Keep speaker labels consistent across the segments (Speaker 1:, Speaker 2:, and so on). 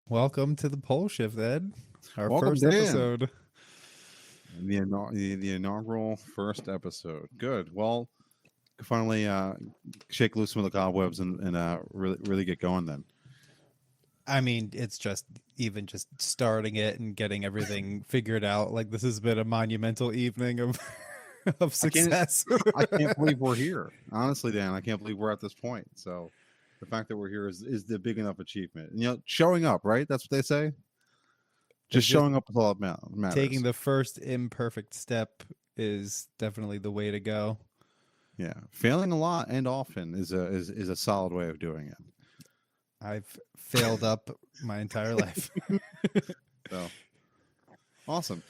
Speaker 1: Welcome to the Pole Shift, Ed. Our
Speaker 2: Welcome,
Speaker 1: first
Speaker 2: Dan.
Speaker 1: episode.
Speaker 2: The inaugural first episode. Good. Well, finally shake loose some of the cobwebs and really get going then.
Speaker 1: I mean, it's just starting it and getting everything figured out. Like, this has been a monumental evening of success.
Speaker 2: I can't believe we're here. Honestly, Dan, I can't believe we're at this point. So the fact that we're here is the big enough achievement. You know, showing up, right? That's what they say. Just showing up is all that matters.
Speaker 1: Taking the first imperfect step is definitely the way to go.
Speaker 2: Yeah, failing a lot and often is a solid way of doing it.
Speaker 1: I've failed up my entire life.
Speaker 2: So awesome.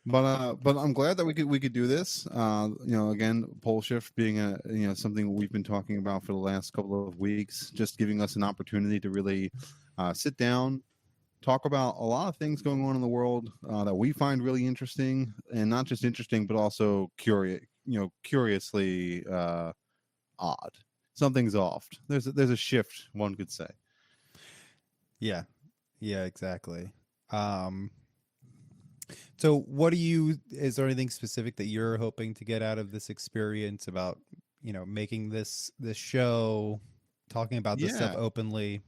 Speaker 2: But I'm glad that we could do this. You know, again, Pole Shift being something we've been talking about for the last couple of weeks, just giving us an opportunity to really sit down, talk about a lot of things going on in the world that we find really interesting, and not just interesting, but also curiously odd. Something's off. There's a shift, one could say.
Speaker 1: Yeah, exactly. So is there anything specific that you're hoping to get out of this experience about, making this show, talking about this stuff openly?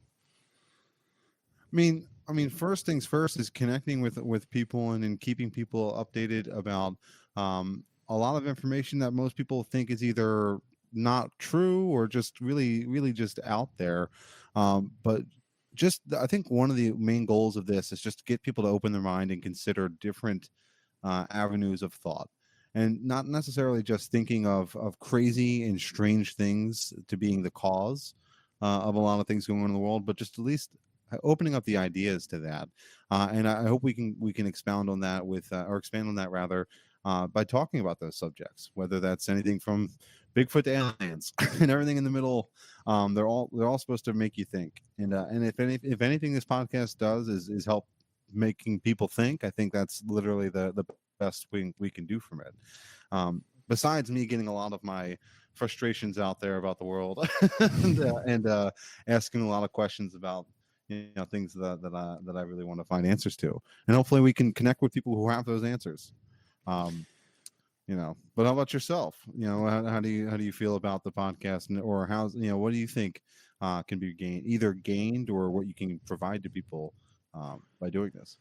Speaker 2: I mean, first things first is connecting with people and keeping people updated about a lot of information that most people think is either not true or just really just out there. But I think one of the main goals of this is just to get people to open their mind and consider different avenues of thought, and not necessarily just thinking of crazy and strange things to being the cause of a lot of things going on in the world, but just at least opening up the ideas to that. And I hope we can expound on that or expand on that rather by talking about those subjects, whether that's anything from Bigfoot to aliens and everything in the middle. They're all supposed to make you think. And if anything this podcast does is help making people think, I think that's literally the best we can do from it. Besides me getting a lot of my frustrations out there about the world and asking a lot of questions about things that I really want to find answers to, and hopefully we can connect with people who have those answers. But how about yourself? How do you feel about the podcast, or what do you think can be gained or what you can provide to people by doing this?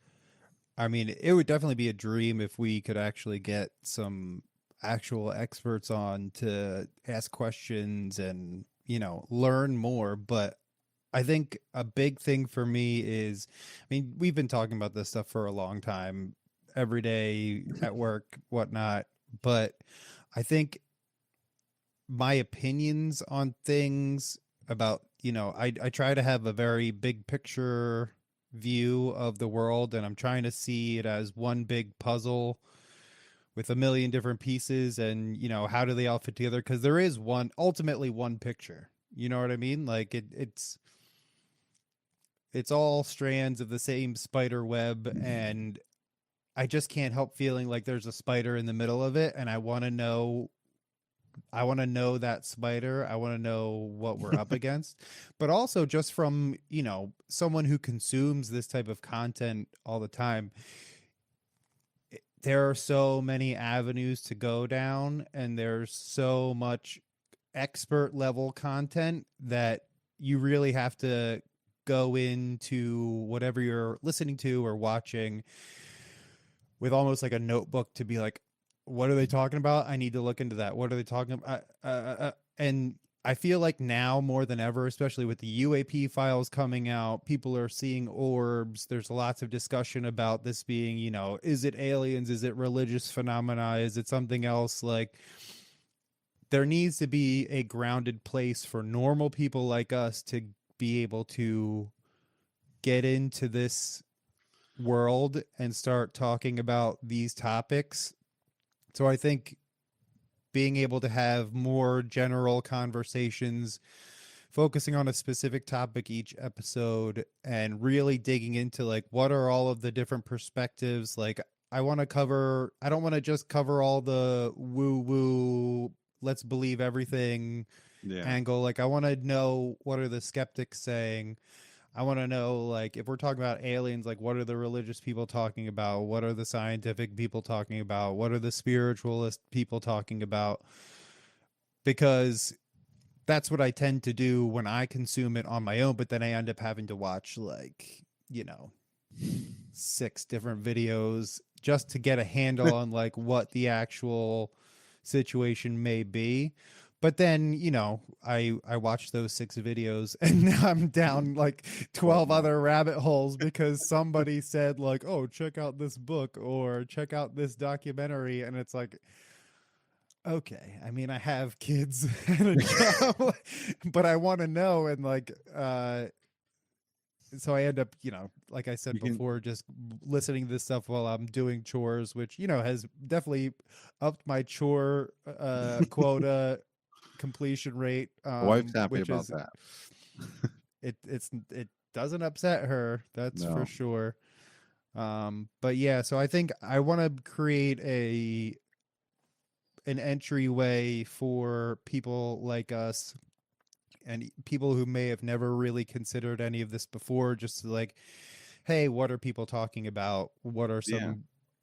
Speaker 1: I mean, it would definitely be a dream if we could actually get some actual experts on to ask questions and, learn more. But I think a big thing for me is, we've been talking about this stuff for a long time, every day at work, whatnot. But I think my opinions on things about, I try to have a very big picture view of the world, and I'm trying to see it as one big puzzle with a million different pieces, and, how do they all fit together? Because there is ultimately one picture. You know what I mean? Like it's all strands of the same spider web, and I just can't help feeling like there's a spider in the middle of it, and I want to know that spider. I want to know what we're up against. But also just from, someone who consumes this type of content all the time, there are so many avenues to go down, and there's so much expert level content that you really have to go into whatever you're listening to or watching with almost like a notebook to be like, what are they talking about? I need to look into that. What are they talking about? And I feel like now more than ever, especially with the UAP files coming out, people are seeing orbs. There's lots of discussion about this being, is it aliens? Is it religious phenomena? Is it something else? Like, there needs to be a grounded place for normal people like us to be able to get into this world and start talking about these topics. So I think being able to have more general conversations focusing on a specific topic each episode and really digging into like what are all of the different perspectives. Like, I want to cover, I don't want to just cover all the woo woo, let's believe everything
Speaker 2: Yeah.
Speaker 1: angle. Like, I want to know, what are the skeptics saying? I want to know, like, if we're talking about aliens, like, what are the religious people talking about? What are the scientific people talking about? What are the spiritualist people talking about? Because that's what I tend to do when I consume it on my own, but then I end up having to watch, like, you know, 6 different videos just to get a handle on like what the actual situation may be. But then, I watched those 6 videos and now I'm down like
Speaker 2: 12
Speaker 1: 12
Speaker 2: more.
Speaker 1: other rabbit holes because somebody said like, "Oh, check out this book or check out this documentary." And it's like, okay, I mean, I have kids and a job, but I want to know. And like, so I end up, like I said
Speaker 2: You can
Speaker 1: before, just listening to this stuff while I'm doing chores, which, has definitely upped my chore quota completion rate,
Speaker 2: the wife's happy
Speaker 1: which
Speaker 2: about
Speaker 1: is,
Speaker 2: that.
Speaker 1: it doesn't upset her, that's for
Speaker 2: No.
Speaker 1: sure. But yeah, so I think I want to create an entryway for people like us and people who may have never really considered any of this before, just to like, hey, what are people talking about? What are
Speaker 2: Yeah.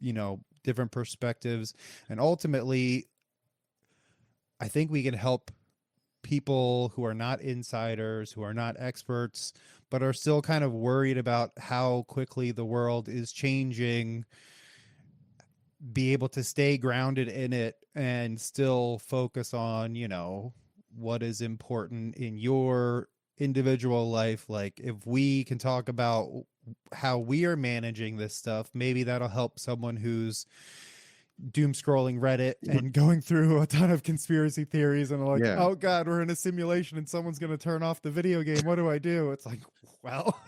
Speaker 1: some, different perspectives? And ultimately, I think we can help people who are not insiders, who are not experts, but are still kind of worried about how quickly the world is changing, be able to stay grounded in it and still focus on, what is important in your individual life. Like, if we can talk about how we are managing this stuff, maybe that'll help someone who's doom scrolling Reddit and going through a ton of conspiracy theories and like,
Speaker 2: Yeah.
Speaker 1: oh God, we're in a simulation and someone's going to turn off the video game. What do I do? It's like, well,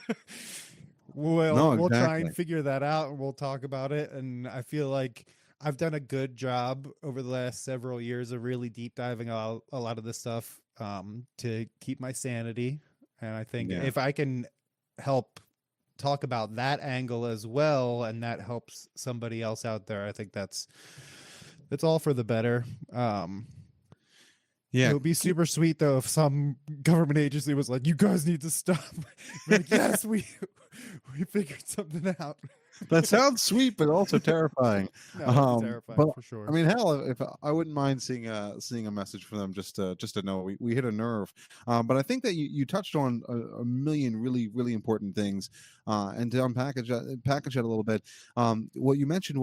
Speaker 2: No,
Speaker 1: we'll try and
Speaker 2: exactly.
Speaker 1: figure that out and we'll talk about it. And I feel like I've done a good job over the last several years of really deep diving a lot of this stuff, to keep my sanity. And I think
Speaker 2: Yeah.
Speaker 1: if I can help talk about that angle as well, and that helps somebody else out there, I think that's all for the better. It
Speaker 2: Yeah.
Speaker 1: would be super sweet though if some government agency was like, "You guys need to stop." Be like, yes, we figured something out.
Speaker 2: That sounds sweet, but also terrifying.
Speaker 1: No, it's terrifying
Speaker 2: But
Speaker 1: for
Speaker 2: I
Speaker 1: sure.
Speaker 2: mean, hell, if I wouldn't mind seeing a message from them just to know we hit a nerve. But I think that you touched on a million really important things, and to package that a little bit. What you mentioned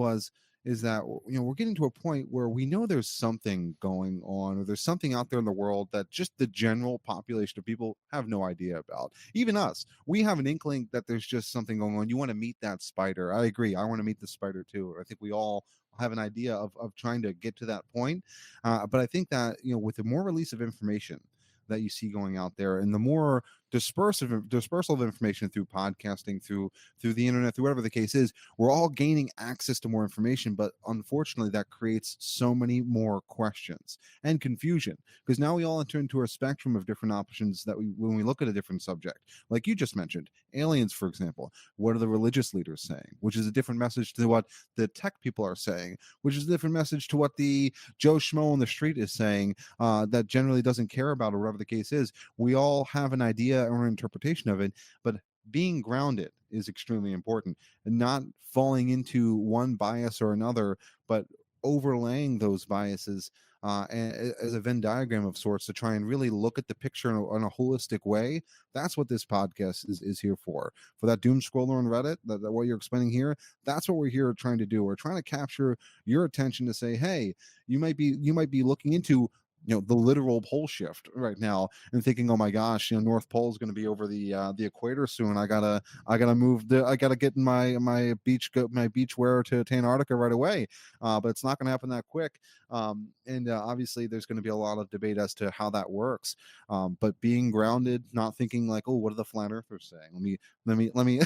Speaker 2: is that we're getting to a point where we know there's something going on, or there's something out there in the world that just the general population of people have no idea about. Even us, we have an inkling that there's just something going on. You want to meet that spider. I agree, I want to meet the spider too. I think we all have an idea of trying to get to that point. But I think that with the more release of information that you see going out there, and the more dispersal of information through podcasting, through the internet, through whatever the case is, we're all gaining access to more information. But unfortunately, that creates so many more questions and confusion, because now we all enter into a spectrum of different options that when we look at a different subject, like you just mentioned, aliens, for example. What are the religious leaders saying? Which is a different message to what the tech people are saying, which is a different message to what the Joe Schmo on the street is saying, that generally doesn't care about, or whatever the case is. We all have an idea or interpretation of it, but being grounded is extremely important, and not falling into one bias or another, but overlaying those biases, as a Venn diagram of sorts, to try and really look at the picture in a holistic way. That's what this podcast is here for. For that doom scroller on Reddit, that what you're explaining here, that's what we're here trying to do. We're trying to capture your attention to say, hey, you might be looking into the literal pole shift right now and thinking, oh my gosh, North Pole is going to be over the equator soon. I gotta I gotta get in my beach wear to Antarctica right away. But it's not going to happen that quick. And obviously there's going to be a lot of debate as to how that works. But being grounded, not thinking like, oh, what are the flat earthers saying? Let me let me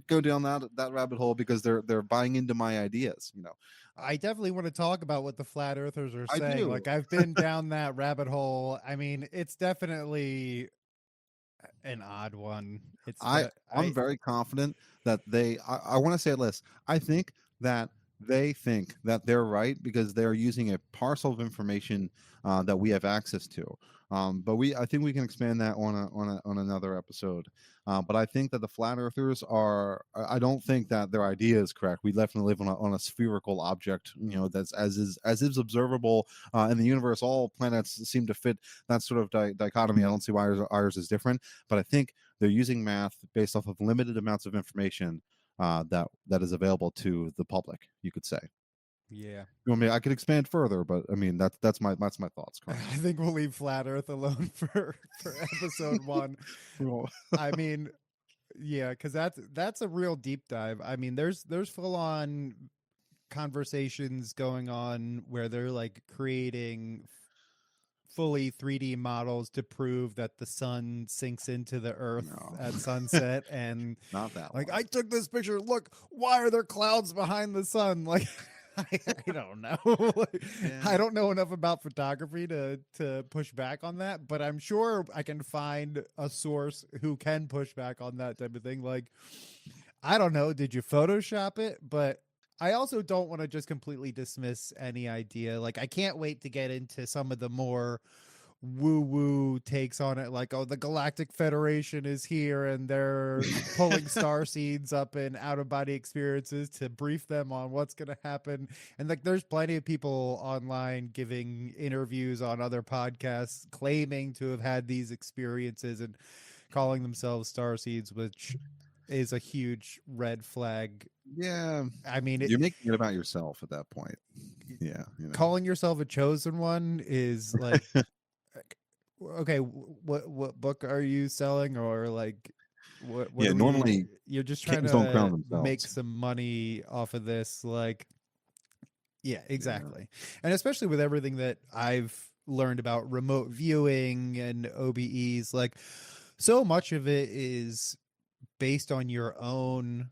Speaker 2: go down that rabbit hole, because they're buying into my ideas.
Speaker 1: I definitely want to talk about what the flat earthers are
Speaker 2: I
Speaker 1: saying.
Speaker 2: do.
Speaker 1: Like, I've been down that rabbit hole. I mean, it's definitely an odd one. It's
Speaker 2: I
Speaker 1: the
Speaker 2: I'm
Speaker 1: I
Speaker 2: very confident that I want to say this. I think that they think that they're right because they're using a parcel of information that we have access to. I think we can expand that on another episode. But I think that the flat earthers are. I don't think that their idea is correct. We definitely live on a spherical object, that's as is observable in the universe. All planets seem to fit that sort of dichotomy. I don't see why ours is different, but I think they're using math based off of limited amounts of information that is available to the public. You could say.
Speaker 1: Yeah.
Speaker 2: You want me? I could expand further, but I mean that's my thoughts
Speaker 1: I
Speaker 2: currently.
Speaker 1: think we'll leave flat Earth alone for episode one.
Speaker 2: Well,
Speaker 1: I mean, yeah, because that's a real deep dive. I mean, there's full on conversations going on where they're like creating fully 3D models to prove that the sun sinks into the earth
Speaker 2: no,
Speaker 1: at sunset, and
Speaker 2: not that
Speaker 1: like,
Speaker 2: one.
Speaker 1: I took this picture, look, why are there clouds behind the sun? Like, I don't know. Like,
Speaker 2: Yeah.
Speaker 1: I don't know enough about photography to push back on that, but I'm sure I can find a source who can push back on that type of thing. Like, I don't know, did you Photoshop it? But I also don't want to just completely dismiss any idea. Like, I can't wait to get into some of the more woo woo takes on it, like, oh, the Galactic Federation is here and they're pulling star seeds up in out of body experiences to brief them on what's going to happen. And like, there's plenty of people online giving interviews on other podcasts claiming to have had these experiences and calling themselves star seeds, which is a huge red flag.
Speaker 2: Yeah,
Speaker 1: I mean,
Speaker 2: you're making it about yourself at that point. Yeah,
Speaker 1: calling yourself a chosen one is like, okay, what book are you selling, or like what
Speaker 2: yeah.
Speaker 1: are we?
Speaker 2: Normally,
Speaker 1: You're just trying
Speaker 2: kings don't crown
Speaker 1: to make
Speaker 2: themselves.
Speaker 1: some money off of this, like, yeah,
Speaker 2: Yeah,
Speaker 1: exactly. And especially with everything that I've learned about remote viewing and OBEs, like, so much of it is based on your own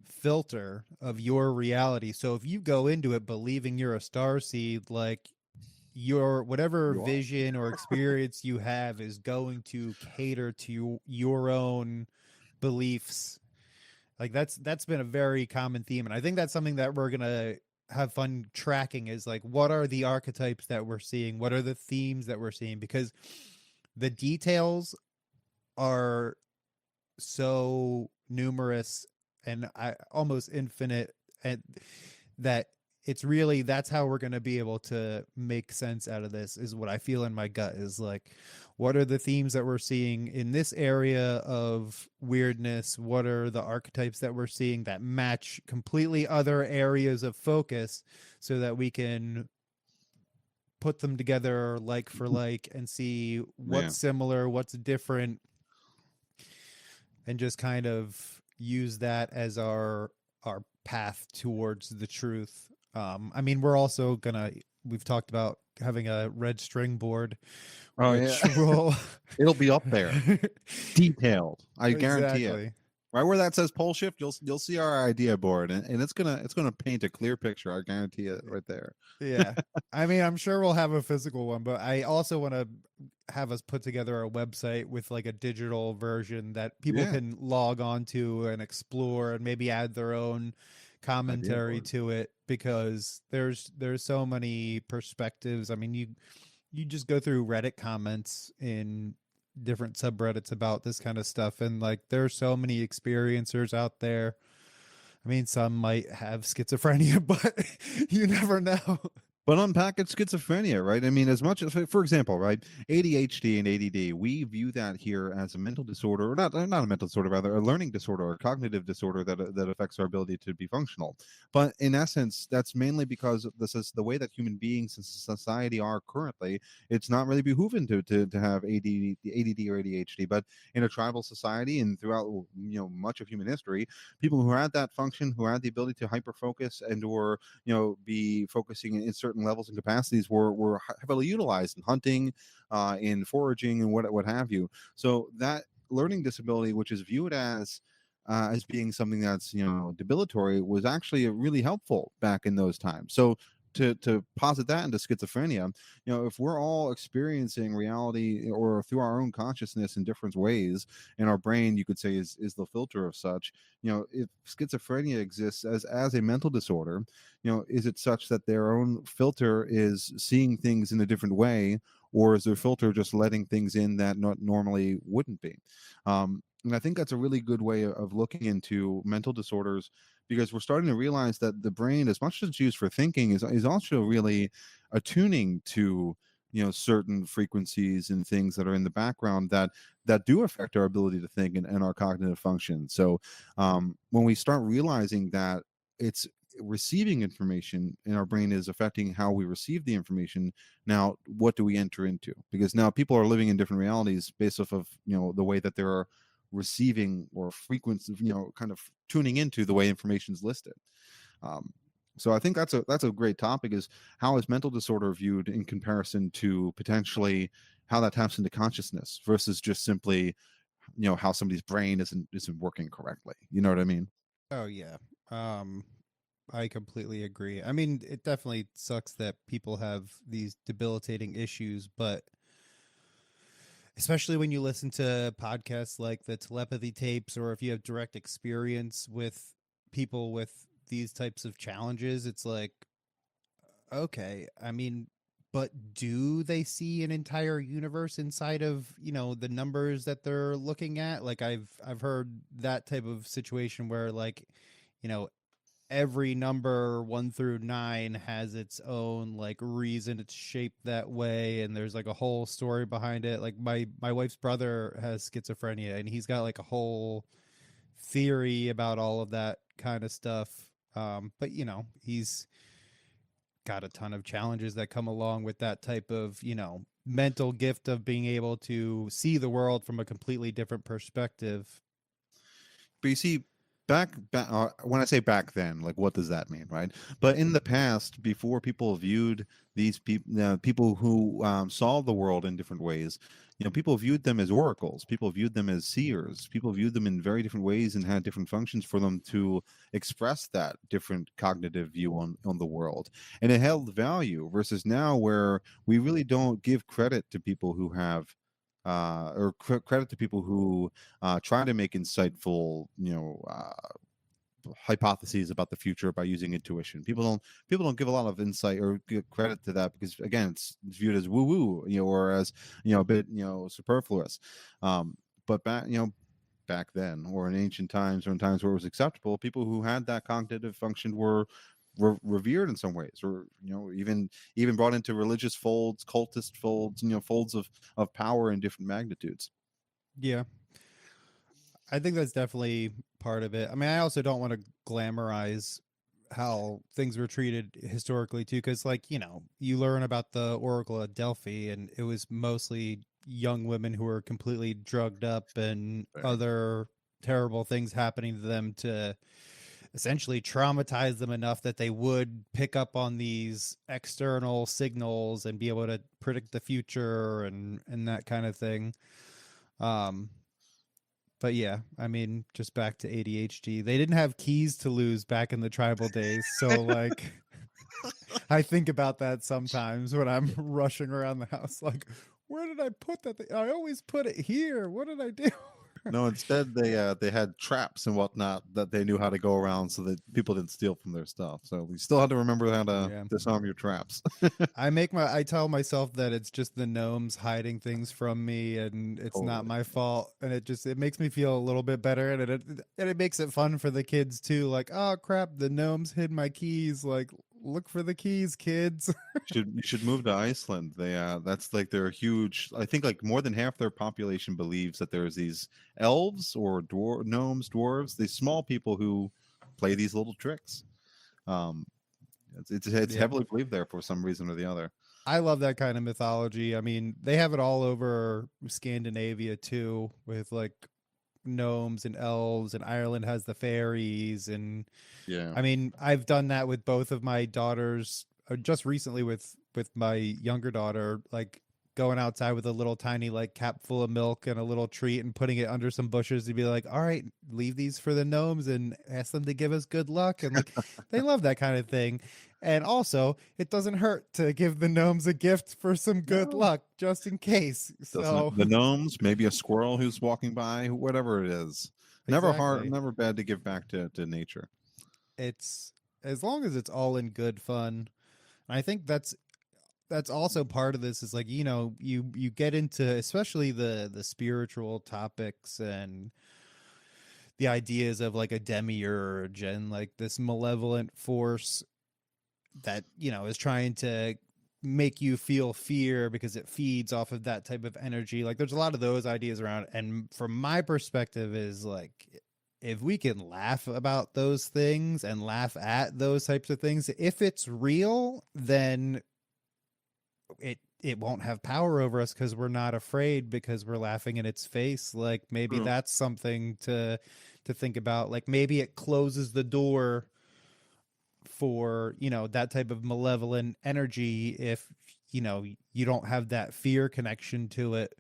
Speaker 1: filter of your reality. So if you go into it believing you're a star seed, like, your whatever
Speaker 2: you are.
Speaker 1: vision or experience you have is going to cater to your own beliefs. Like, that's been a very common theme, and I think that's something that we're going to have fun tracking, is like, what are the archetypes that we're seeing, what are the themes that we're seeing, because the details are so numerous and almost infinite, and that it's really, that's how we're going to be able to make sense out of this, is what I feel in my gut, is like, what are the themes that we're seeing in this area of weirdness, what are the archetypes that we're seeing that match completely other areas of focus, so that we can put them together like for like and see
Speaker 2: Yeah.
Speaker 1: what's similar, what's different, and just kind of use that as our path towards the truth. I mean, we're also gonna, we've talked about having a red string board,
Speaker 2: Oh yeah.
Speaker 1: which will
Speaker 2: It'll be up there, detailed. I guarantee it.
Speaker 1: exactly.
Speaker 2: Right where that says pole shift, you'll see our idea board, and it's gonna paint a clear picture. I guarantee it right there.
Speaker 1: Yeah. I mean, I'm sure we'll have a physical one, but I also want to have us put together a website with like a digital version that people
Speaker 2: Yeah,
Speaker 1: can log on to and explore and maybe add their own
Speaker 2: idea
Speaker 1: commentary
Speaker 2: board.
Speaker 1: to it, because there's so many perspectives. I mean, you just go through Reddit comments in different subreddits about this kind of stuff, and like, there's so many experiencers out there. I mean, some might have schizophrenia, but you never know.
Speaker 2: But unpackage schizophrenia, right? I mean, as much as, for example, right, ADHD and ADD, we view that here as a mental disorder, or not a mental disorder, rather a learning disorder or a cognitive disorder that affects our ability to be functional. But in essence, that's mainly because this is the way that human beings in society are currently. It's not really behooving to have ADD or ADHD, but in a tribal society and throughout much of human history, people who had that function, who had the ability to hyper focus and or be focusing in certain levels and capacities were heavily utilized in hunting, in foraging, and what have you. So that learning disability, which is viewed as being something that's debilatory, was actually really helpful back in those times. So to posit that into schizophrenia, if we're all experiencing reality or through our own consciousness in different ways, and our brain, you could say, is the filter of such, if schizophrenia exists as a mental disorder, is it such that their own filter is seeing things in a different way, or is their filter just letting things in that not normally wouldn't be? And I think that's a really good way of looking into mental disorders, because we're starting to realize that the brain, as much as it's used for thinking, is also really attuning to certain frequencies and things that are in the background that do affect our ability to think and our cognitive function. So when we start realizing that it's receiving information in our brain is affecting how we receive the information, now what do we enter into? Because now people are living in different realities based off of the way that they're receiving or frequency, kind of tuning into the way information is listed. um, so I think that's a great topic, is how is mental disorder viewed in comparison to potentially how that taps into consciousness versus just simply how somebody's brain isn't working correctly. You know what I mean?
Speaker 1: Oh yeah. Um, I completely agree. I mean, it definitely sucks that people have these debilitating issues, but especially when you listen to podcasts like the telepathy tapes, or if you have direct experience with people with these types of challenges, it's like, okay, I mean, but do they see an entire universe inside of, the numbers that they're looking at? Like I've heard that type of situation where, like, you know, every number 1 through 9 has its own like reason it's shaped that way, and there's like a whole story behind it. Like my wife's brother has schizophrenia, and he's got like a whole theory about all of that kind of stuff. But he's got a ton of challenges that come along with that type of mental gift of being able to see the world from a completely different perspective.
Speaker 2: But you see, back when I say back then, like what does that mean, right? But in the past, before people viewed these people who saw the world in different ways, people viewed them as oracles. People viewed them as seers. People viewed them in very different ways and had different functions for them to express that different cognitive view on the world, and it held value. Versus now, where we really don't give credit to people who have or credit to people who try to make insightful, hypotheses about the future by using intuition. People don't give a lot of insight or give credit to that, because again, it's viewed as woo woo, or as a bit superfluous. But back then, or in ancient times, or in times where it was acceptable, people who had that cognitive function were revered in some ways, or even brought into religious folds, cultist folds, folds of power in different magnitudes.
Speaker 1: Yeah, I think that's definitely part of it. I mean, I also don't want to glamorize how things were treated historically too, because like you learn about the Oracle at Delphi, and it was mostly young women who were completely drugged up and
Speaker 2: Fair.
Speaker 1: other terrible things happening to them to essentially traumatize them enough that they would pick up on these external signals and be able to predict the future and that kind of thing. um but yeah, I mean, just back to ADHD. They didn't have keys to lose back in the tribal days. So, like, I think about that sometimes when I'm rushing around the house. Like, where did I put that thing? I always put it here. What did I do?
Speaker 2: No, instead they had traps and whatnot that they knew how to go around so that people didn't steal from their stuff. So you still had to remember how to
Speaker 1: Yeah.
Speaker 2: disarm your traps.
Speaker 1: I tell myself that it's just the gnomes hiding things from me, and it's not
Speaker 2: Totally.
Speaker 1: my fault, and it makes me feel a little bit better, and it makes it fun for the kids too. Like, oh crap, the gnomes hid my keys. Like, look for the keys, kids.
Speaker 2: You should move to Iceland. They that's like they're huge. I think like more than half their population believes that there's these elves or gnomes, dwarves, these small people who play these little tricks. Um, it's
Speaker 1: Yeah.
Speaker 2: heavily believed there for some reason or the other.
Speaker 1: I love that kind of mythology. I mean, they have it all over Scandinavia too, with like gnomes and elves, and Ireland has the fairies. And
Speaker 2: Yeah.
Speaker 1: I mean, I've done that with both of my daughters, just recently with my younger daughter. Like, going outside with a little tiny like cap full of milk and a little treat and putting it under some bushes to be like, all right, leave these for the gnomes and ask them to give us good luck. And like, they love that kind of thing. And also, it doesn't hurt to give the gnomes a gift for some good
Speaker 2: No,
Speaker 1: luck just in case. So,
Speaker 2: doesn't the gnomes, maybe a squirrel who's walking by, whatever it is. Never hard,
Speaker 1: exactly.
Speaker 2: never bad to give back to nature.
Speaker 1: It's as long as it's all in good fun. I think that's also part of this is like, you get into especially the spiritual topics and the ideas of like a demiurge and like this malevolent force that is trying to make you feel fear because it feeds off of that type of energy. Like there's a lot of those ideas around, and from my perspective is like, if we can laugh about those things and laugh at those types of things, if it's real, then it won't have power over us because we're not afraid because we're laughing in its face. Like maybe
Speaker 2: True.
Speaker 1: that's something to think about. Like maybe it closes the door for that type of malevolent energy if you don't have that fear connection to it.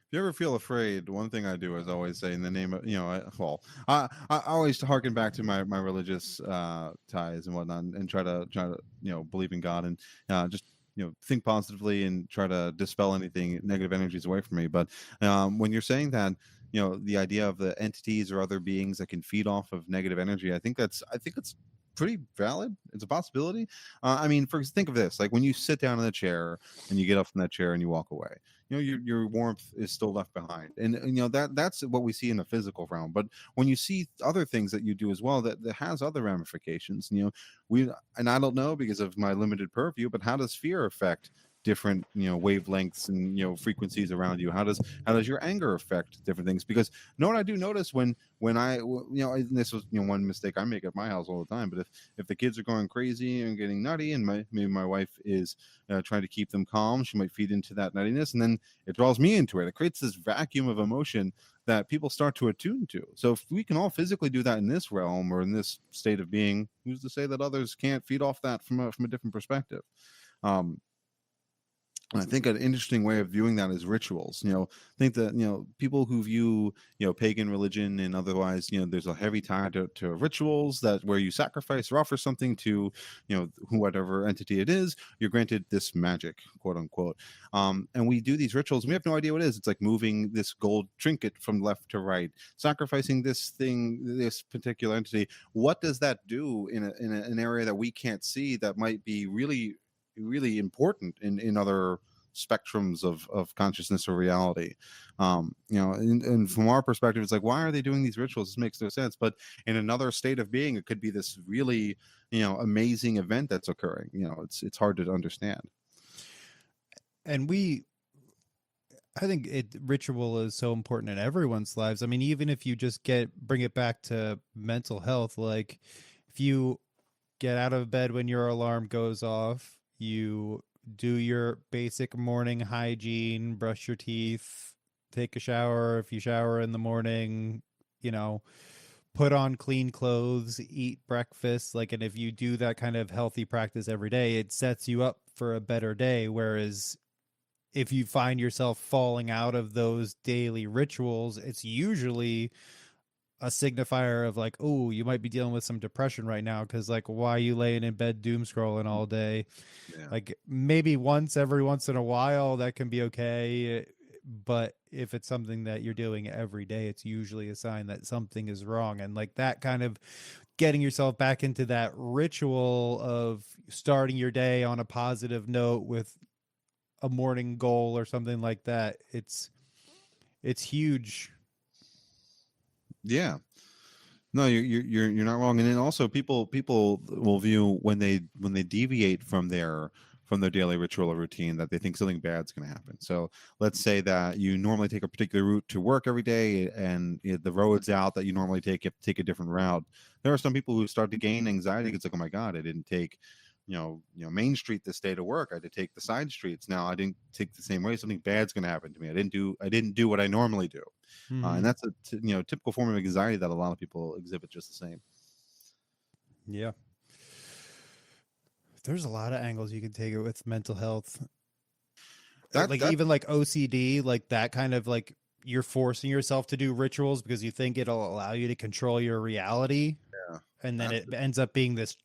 Speaker 2: If you ever feel afraid, one thing I do is always say, in the name of, I always harken back to my religious ties and whatnot, and try to believe in God, and just think positively and try to dispel anything negative energies away from me. But when you're saying that, the idea of the entities or other beings that can feed off of negative energy, I think it's pretty valid. It's a possibility. I mean, think of this: like when you sit down in the chair and you get up from that chair and you walk away, your warmth is still left behind, and that's what we see in the physical realm. But when you see other things that you do as well, that has other ramifications. We and I don't know because of my limited purview, but how does fear affect different wavelengths and frequencies around you? How does your anger affect different things? Because what I do notice when and this was one mistake I make at my house all the time, but if the kids are going crazy and getting nutty, and maybe my wife is trying to keep them calm, she might feed into that nuttiness, and then it draws me into it. It creates this vacuum of emotion that people start to attune to. So if we can all physically do that in this realm or in this state of being, who's to say that others can't feed off that from a different perspective? um and I think an interesting way of viewing that is rituals. I think that people who view pagan religion and otherwise, there's a heavy tie to rituals, that where you sacrifice or offer something to whatever entity it is, you're granted this magic, quote unquote. And we do these rituals, and we have no idea what it is. It's like moving this gold trinket from left to right, sacrificing this thing, this particular entity. What does that do in an area that we can't see, that might be really really important in other spectrums of consciousness or reality? And from our perspective, it's like, why are they doing these rituals? This makes no sense. But in another state of being, it could be this really amazing event that's occurring. It's hard to understand.
Speaker 1: And I think ritual is so important in everyone's lives. I mean, even if you just bring it back to mental health, like if you get out of bed when your alarm goes off, you do your basic morning hygiene, brush your teeth, take a shower if you shower in the morning, you know, put on clean clothes, eat breakfast, like, and if you do that kind of healthy practice every day, it sets you up for a better day. Whereas if you find yourself falling out of those daily rituals, it's usually a signifier of like, oh, you might be dealing with some depression right now, because like, why are you laying in bed doom scrolling all day?
Speaker 2: Yeah.
Speaker 1: Like maybe every once in a while that can be okay, but if it's something that you're doing every day, it's usually a sign that something is wrong. And like that kind of getting yourself back into that ritual of starting your day on a positive note with a morning goal or something like that, it's huge.
Speaker 2: Yeah. No, you're not wrong. And then also, people will view when they deviate from their daily ritual or routine, that they think something bad's going to happen. So let's say that you normally take a particular route to work every day, and the roads out that you normally take, you have to take a different route. There are some people who start to gain anxiety. It's like, oh my God, I didn't take Main Street this day to work. I had to take the side streets. Now I didn't take the same way. Something bad's going to happen to me. I didn't do what I normally do. And
Speaker 1: Mm-hmm.
Speaker 2: that's a typical form of anxiety that a lot of people exhibit just the same.
Speaker 1: Yeah. There's a lot of angles you can take it with mental health. like
Speaker 2: that
Speaker 1: even like OCD, like that kind of like you're forcing yourself to do rituals because you think it'll allow you to control your reality,
Speaker 2: yeah,
Speaker 1: and then it
Speaker 2: absolutely.
Speaker 1: ends up being this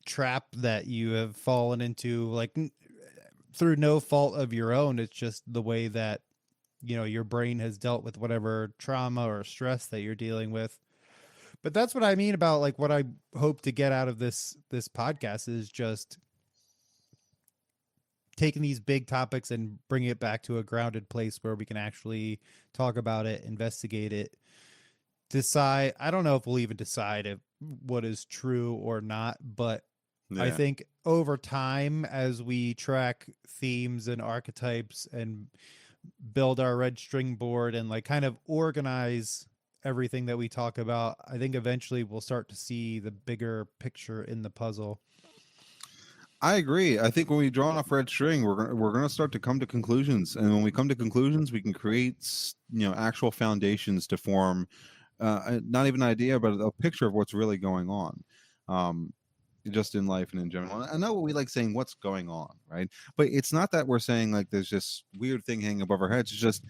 Speaker 1: trap that you have fallen into, like through no fault of your own. It's just the way that your brain has dealt with whatever trauma or stress that you're dealing with. But that's what I mean about like what I hope to get out of this podcast is just taking these big topics and bringing it back to a grounded place where we can actually talk about it, investigate it, decide. I don't know if we'll even decide if what is true or not, but I
Speaker 2: Yeah.
Speaker 1: think over time, as we track themes and archetypes and build our red string board and like kind of organize everything that we talk about, I think eventually we'll start to see the bigger picture in the puzzle.
Speaker 2: I agree. I think when we draw off red string, we're gonna start to come to conclusions, and when we come to conclusions, we can create actual foundations to form not even an idea, but a picture of what's really going on, um, just in life and in general. I know we like saying what's going on, right? But it's not that we're saying like there's this weird thing hanging above our heads. It's just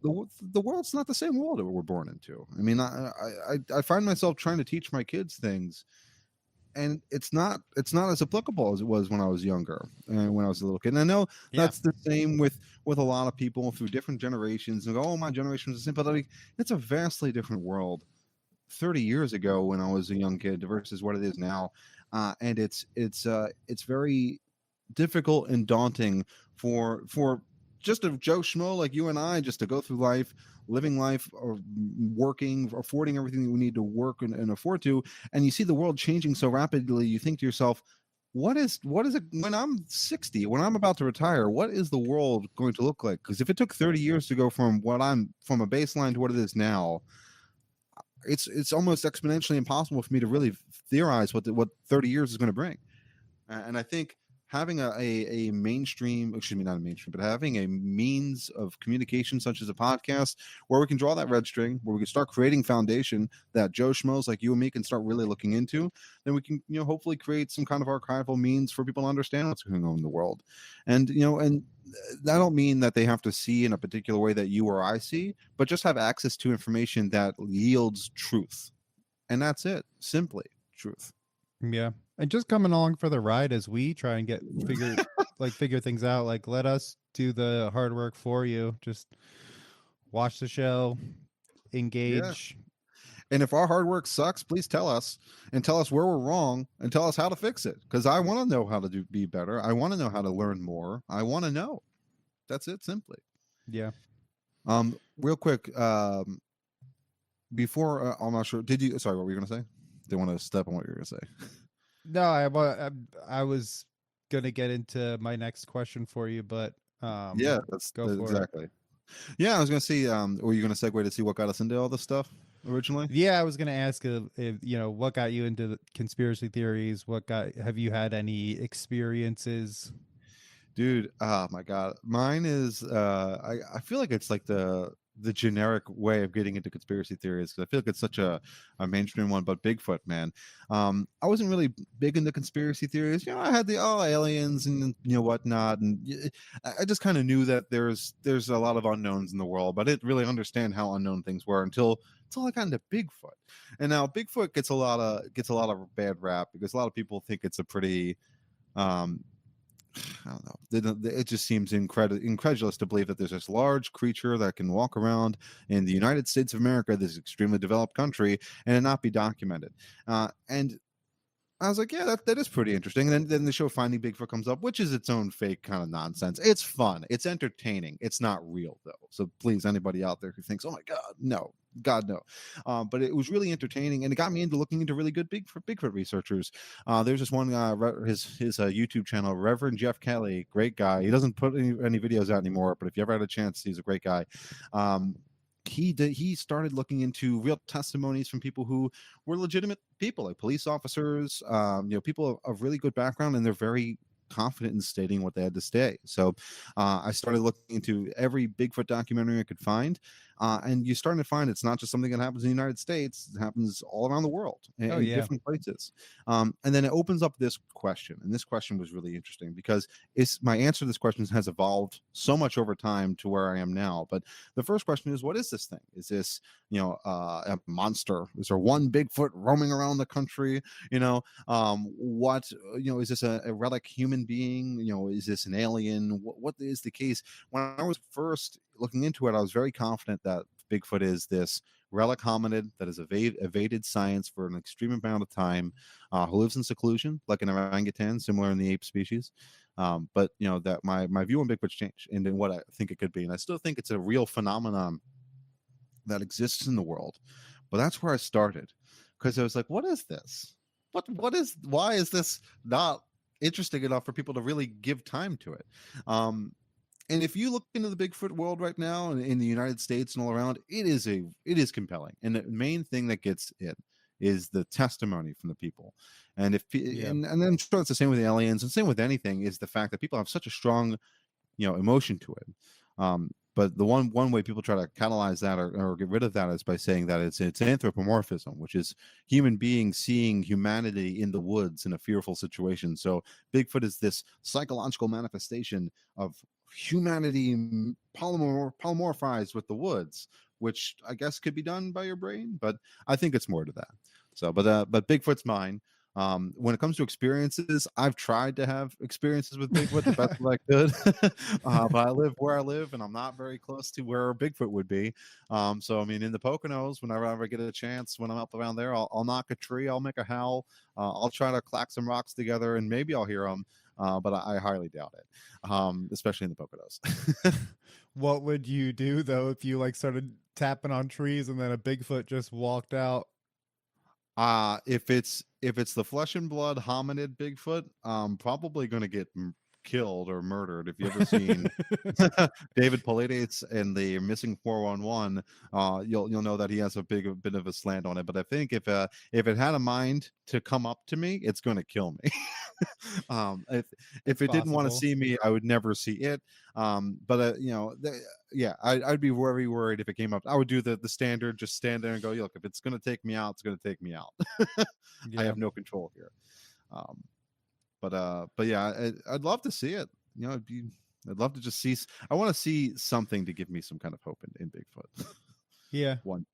Speaker 2: the world's not the same world that we're born into. I mean, I find myself trying to teach my kids things, and it's not as applicable as it was when I was younger and when I was a little kid. And I know
Speaker 1: Yeah.
Speaker 2: that's the same with a lot of people through different generations. And go, oh, my generation was the same, but like it's a vastly different world 30 years ago when I was a young kid versus what it is now, and it's very difficult and daunting for just a Joe Schmo like you and I just to go through life, living life or working, affording everything that we need to work and afford to, and you see the world changing so rapidly. You think to yourself, what is it when I'm 60, when I'm about to retire? What is the world going to look like? Because if it took 30 years to go from from a baseline to what it is now, it's almost exponentially impossible for me to really theorize what 30 years is going to bring. And I think having a mainstream, excuse me, not a mainstream, but having a means of communication such as a podcast where we can draw that red string, where we can start creating foundation that Joe Schmoes like you and me can start really looking into, then we can, hopefully create some kind of archival means for people to understand what's going on in the world. And, and I don't mean that they have to see in a particular way that you or I see, but just have access to information that yields truth. And that's it. Simply truth.
Speaker 1: Yeah. And just coming along for the ride as we try and figure things out. Like let us do the hard work for you. Just watch the show,
Speaker 2: Yeah.
Speaker 1: engage.
Speaker 2: And if our hard work sucks, please tell us and tell us where we're wrong and tell us how to fix it. Because I want to know how to be better. I want to know how to learn more. I want to know. That's it, simply.
Speaker 1: Yeah.
Speaker 2: Real quick, before I'm not sure. Did you? Sorry, what were you gonna say? Didn't want to step on what you were gonna say.
Speaker 1: No, I was gonna get into my next question for you, but
Speaker 2: Yeah, that's
Speaker 1: go for it.
Speaker 2: exactly. Yeah, I was gonna see. Were you gonna segue to see what got us into all this stuff originally?
Speaker 1: Yeah, I was gonna ask if what got you into the conspiracy theories. Have you had any experiences?
Speaker 2: Dude, oh my god, mine is. I feel like it's like the generic way of getting into conspiracy theories because I feel like it's such a mainstream one. But Bigfoot, man, I wasn't really big into conspiracy theories. I had the aliens and whatnot, and I just kind of knew that there's a lot of unknowns in the world, but I didn't really understand how unknown things were until I got into Bigfoot. And now Bigfoot gets a lot of bad rap because a lot of people think it's a pretty um I don't know. It just seems incredulous to believe that there's this large creature that can walk around in the United States of America, this extremely developed country, and it not be documented. And I was like, yeah, that is pretty interesting. And then the show Finding Bigfoot comes up, which is its own fake kind of nonsense. It's fun. It's entertaining. It's not real, though. So please, anybody out there who thinks, oh my God, no. God, no. But it was really entertaining, and it got me into looking into really good Bigfoot researchers. There's this one guy, his YouTube channel, Reverend Jeff Kelly, great guy. He doesn't put any videos out anymore, but if you ever had a chance, he's a great guy. He started looking into real testimonies from people who were legitimate people, like police officers, people of really good background, and they're very confident in stating what they had to say. So I started looking into every Bigfoot documentary I could find. And you're starting to find it's not just something that happens in the United States; it happens all around the world
Speaker 1: Oh
Speaker 2: in
Speaker 1: yeah.
Speaker 2: different places. And then it opens up this question, and this question was really interesting because it's my answer to this question has evolved so much over time to where I am now. But the first question is, what is this thing? Is this a monster? Is there one Bigfoot roaming around the country? What is this a relic human being? Is this an alien? What is the case? When I was first looking into it, I was very confident that Bigfoot is this relic hominid that has evaded science for an extreme amount of time, who lives in seclusion like an orangutan, similar in the ape species. But that my view on Bigfoot's changed and then what I think it could be, and I still think it's a real phenomenon that exists in the world. But that's where I started, because I was like, what is this? Why is this not interesting enough for people to really give time to it? And if you look into the Bigfoot world right now in the United States and all around, it is compelling. And the main thing that gets it is the testimony from the people. And
Speaker 1: Yeah.
Speaker 2: and I'm sure it's the same with aliens and same with anything, is the fact that people have such a strong emotion to it. But the one way people try to catalyze that or get rid of that is by saying that it's anthropomorphism, which is human beings seeing humanity in the woods in a fearful situation. So Bigfoot is this psychological manifestation of humanity polymorphized with the woods, which I guess could be done by your brain, but I think it's more to that. So, but Bigfoot's mine. When it comes to experiences, I've tried to have experiences with Bigfoot the best that I could, but I live where I live, and I'm not very close to where Bigfoot would be. So I mean, in the Poconos, whenever I ever get a chance, when I'm up around there, I'll knock a tree, I'll make a howl, I'll try to clack some rocks together, and maybe I'll hear them. But I highly doubt it, especially in the Poconos.
Speaker 1: What would you do though if you like started tapping on trees and then a Bigfoot just walked out?
Speaker 2: If it's the flesh and blood hominid Bigfoot, probably going to get killed or murdered. If you ever seen David Paulides and the Missing 411, you'll know that he has a bit of a slant on it. But I think if it had a mind to come up to me, it's going to kill me. If
Speaker 1: It's
Speaker 2: it didn't want to
Speaker 1: possible.
Speaker 2: see me, I would never see it. But yeah, I'd be very worried if it came up. I would do the standard, just stand there and go, look, if it's going to take me out, it's going to take me out. I
Speaker 1: Yeah.
Speaker 2: have no control here. Um, but yeah, I'd love to see it. I'd love to just see. I want to see something to give me some kind of hope in Bigfoot.
Speaker 1: Yeah.
Speaker 2: One,